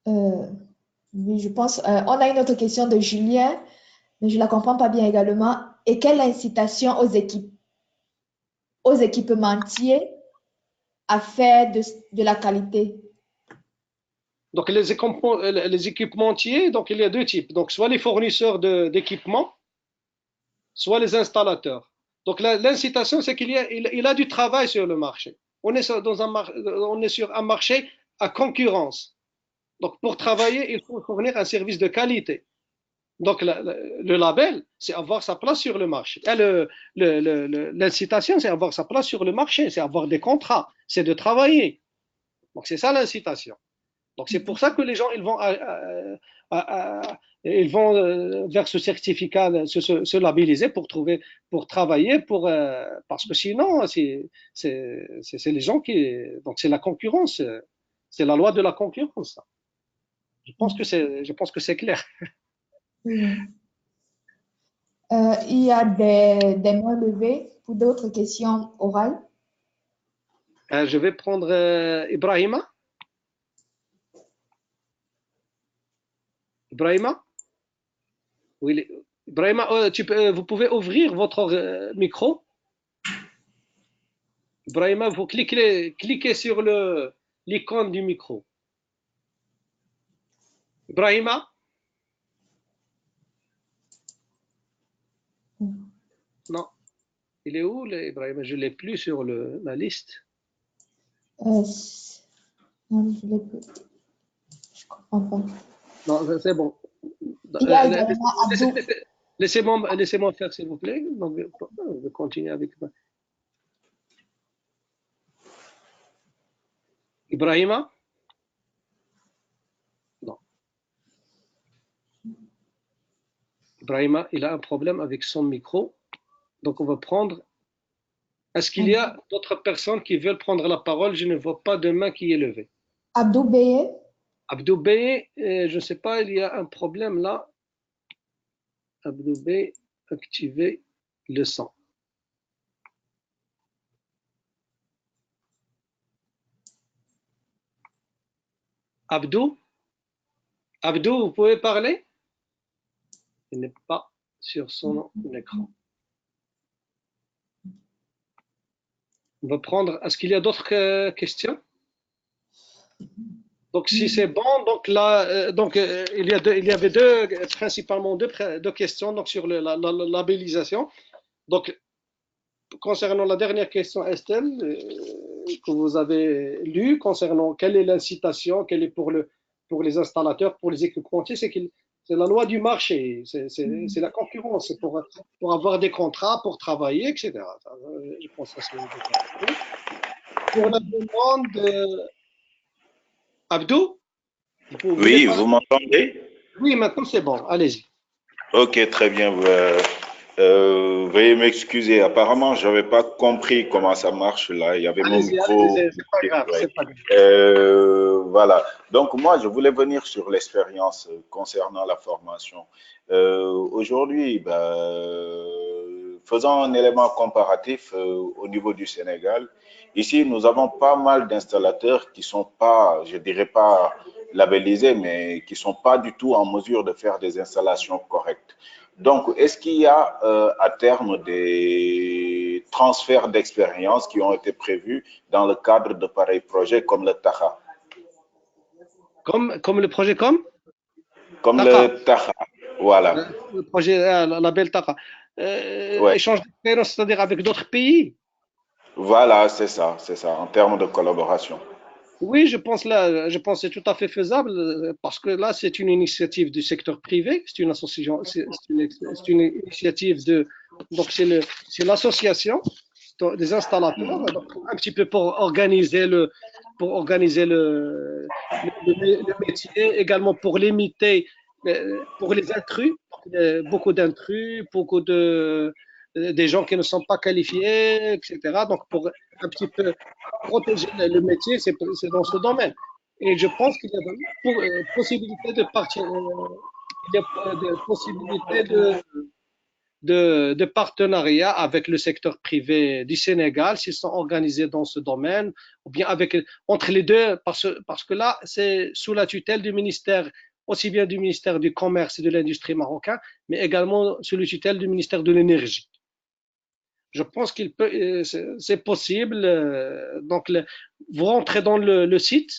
Oui, je pense. On a une autre question de Julien, mais je ne la comprends pas bien également. Et quelle incitation aux équipementiers à faire de la qualité? Donc, les équipementiers, donc il y a deux types. Donc, soit les fournisseurs d'équipements, soit les installateurs. Donc, l'incitation, c'est il a du travail sur le marché. On est sur un marché à concurrence. Donc, pour travailler, il faut fournir un service de qualité. Donc, le label, c'est avoir sa place sur le marché. L'incitation, c'est avoir sa place sur le marché, c'est avoir des contrats, c'est de travailler. Donc, c'est ça l'incitation. Donc, c'est pour ça que les gens, ils vont vers ce certificat, se labelliser pour travailler, parce que sinon, c'est les gens donc c'est la concurrence, c'est la loi de la concurrence. Je pense que c'est clair. Oui. Il y a des mains levées pour d'autres questions orales. Je vais prendre Ibrahima. Ibrahima? Oui, Ibrahima, vous pouvez ouvrir votre micro. Ibrahima, vous cliquez sur l'icône du micro. Ibrahima? Non. Il est où, Ibrahima? Je ne l'ai plus sur la liste. Non, je l'ai plus. Je ne comprends pas. Non, c'est bon. Il y a également Abdou. Laissez-moi faire, s'il vous plaît. Donc, je vais continuer avec Ibrahima? Non. Ibrahima, il a un problème avec son micro. Donc, on va prendre. Est-ce qu'il y a d'autres personnes qui veulent prendre la parole? Je ne vois pas de main qui est levée. Abdou Beye. Abdou Beye, je ne sais pas, il y a un problème là. Abdou Beye, activer le son. Abdou? Abdou, vous pouvez parler? Il n'est pas sur son écran. On va prendre. Est-ce qu'il y a d'autres questions? Donc, si c'est bon, donc là, il y avait principalement deux questions donc, sur la labellisation. Donc, concernant la dernière question, Estelle, que vous avez lue, concernant quelle est l'incitation, quelle est pour les installateurs, pour les équipementiers, c'est la loi du marché, c'est la concurrence, c'est pour avoir des contrats, pour travailler, etc. Je pense que c'est pour la demande. Abdou? Oui, vous m'entendez? Oui, maintenant c'est bon, allez-y. Ok, très bien. Veuillez m'excuser. Apparemment, je n'avais pas compris comment ça marche là. Il y avait mon Allez-y, micro. allez-y, c'est pas grave, Ouais. c'est pas grave. Voilà. Donc, moi, je voulais venir sur l'expérience concernant la formation. Aujourd'hui, faisons un élément comparatif au niveau du Sénégal. Ici, nous avons pas mal d'installateurs qui sont pas, je dirais pas labellisés, mais qui sont pas du tout en mesure de faire des installations correctes. Donc, est-ce qu'il y a à terme des transferts d'expérience qui ont été prévus dans le cadre de pareils projets comme le TAHA? Comme le projet comme Comme TACA, le TAHA, voilà. le projet, la label TACA. Ouais. Échange d'expérience, c'est-à-dire avec d'autres pays. Voilà, c'est ça, en termes de collaboration. Oui, je pense que c'est tout à fait faisable parce que là, c'est une initiative du secteur privé, c'est une association, c'est une initiative donc c'est l'association des installateurs, donc un petit peu pour organiser le métier, également pour limiter, pour les intrus, beaucoup d'intrus, beaucoup des gens qui ne sont pas qualifiés, etc. Donc pour un petit peu protéger le métier, c'est dans ce domaine. Et je pense qu'il y a possibilité de partir, il y a des possibilités de partenariat avec le secteur privé du Sénégal s'ils sont organisés dans ce domaine, ou bien entre les deux, parce que là, c'est sous la tutelle du ministère, aussi bien du ministère du Commerce et de l'Industrie marocain, mais également sous la tutelle du ministère de l'Énergie. Je pense qu'il peut, c'est possible. Donc, vous rentrez dans le site,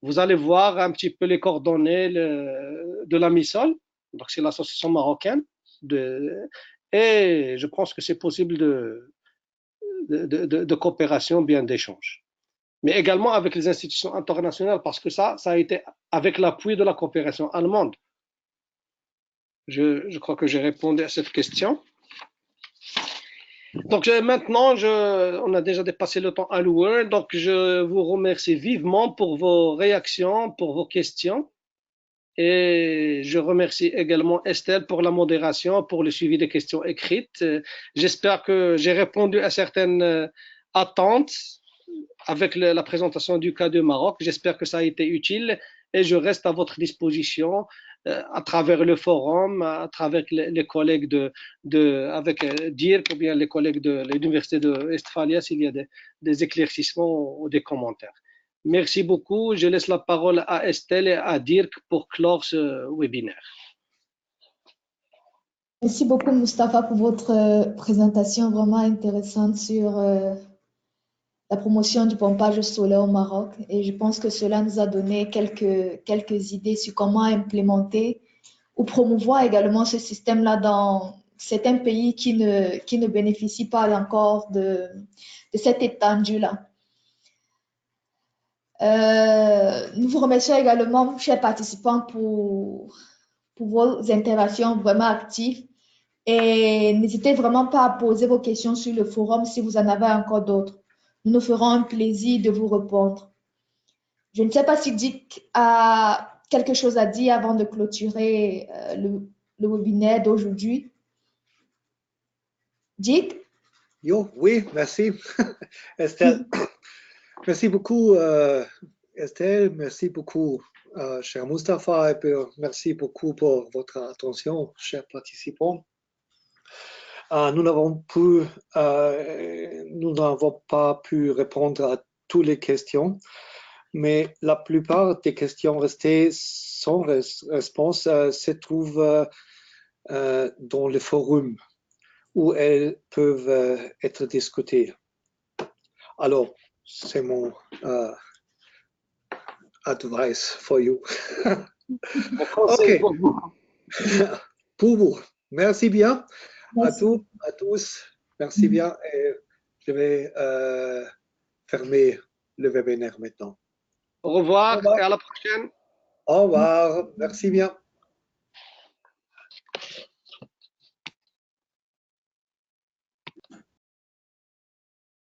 vous allez voir un petit peu les coordonnées de la MISOL, donc c'est l'association marocaine, et je pense que c'est possible de coopération, bien d'échange. Mais également avec les institutions internationales, parce que ça a été avec l'appui de la coopération allemande. Je crois que j'ai répondu à cette question. Donc maintenant, on a déjà dépassé le temps alloué, donc je vous remercie vivement pour vos réactions, pour vos questions. Et je remercie également Estelle pour la modération, pour le suivi des questions écrites. J'espère que j'ai répondu à certaines attentes avec la présentation du cas du Maroc. J'espère que ça a été utile et je reste à votre disposition à travers le forum, à travers les collègues avec DIRC ou bien les collègues de l'Université de Westphalia s'il y a des éclaircissements ou des commentaires. Merci beaucoup. Je laisse la parole à Estelle et à Dirk pour clore ce webinaire. Merci beaucoup, Mustapha, pour votre présentation vraiment intéressante sur la promotion du pompage solaire au Maroc. Et je pense que cela nous a donné quelques idées sur comment implémenter ou promouvoir également ce système-là dans certains pays qui ne bénéficient pas encore de cette étendue-là. Nous vous remercions également, chers participants, pour vos interventions vraiment actives. Et n'hésitez vraiment pas à poser vos questions sur le forum si vous en avez encore d'autres. Nous nous ferons un plaisir de vous répondre. Je ne sais pas si Dick a quelque chose à dire avant de clôturer le webinaire d'aujourd'hui. Dick? Oui, merci, Estelle. Merci beaucoup, Estelle. Merci beaucoup, cher Mustapha. Et puis, merci beaucoup pour votre attention, chers participants. Nous n'avons pas pu répondre à toutes les questions, mais la plupart des questions restées sans réponse se trouvent dans le forum où elles peuvent être discutées. Alors, c'est mon advice for you. Ok. Pour vous. Merci bien. Merci. À tous. Merci bien. Et je vais fermer le webinaire maintenant. Au revoir et à la prochaine. Au revoir. Merci bien.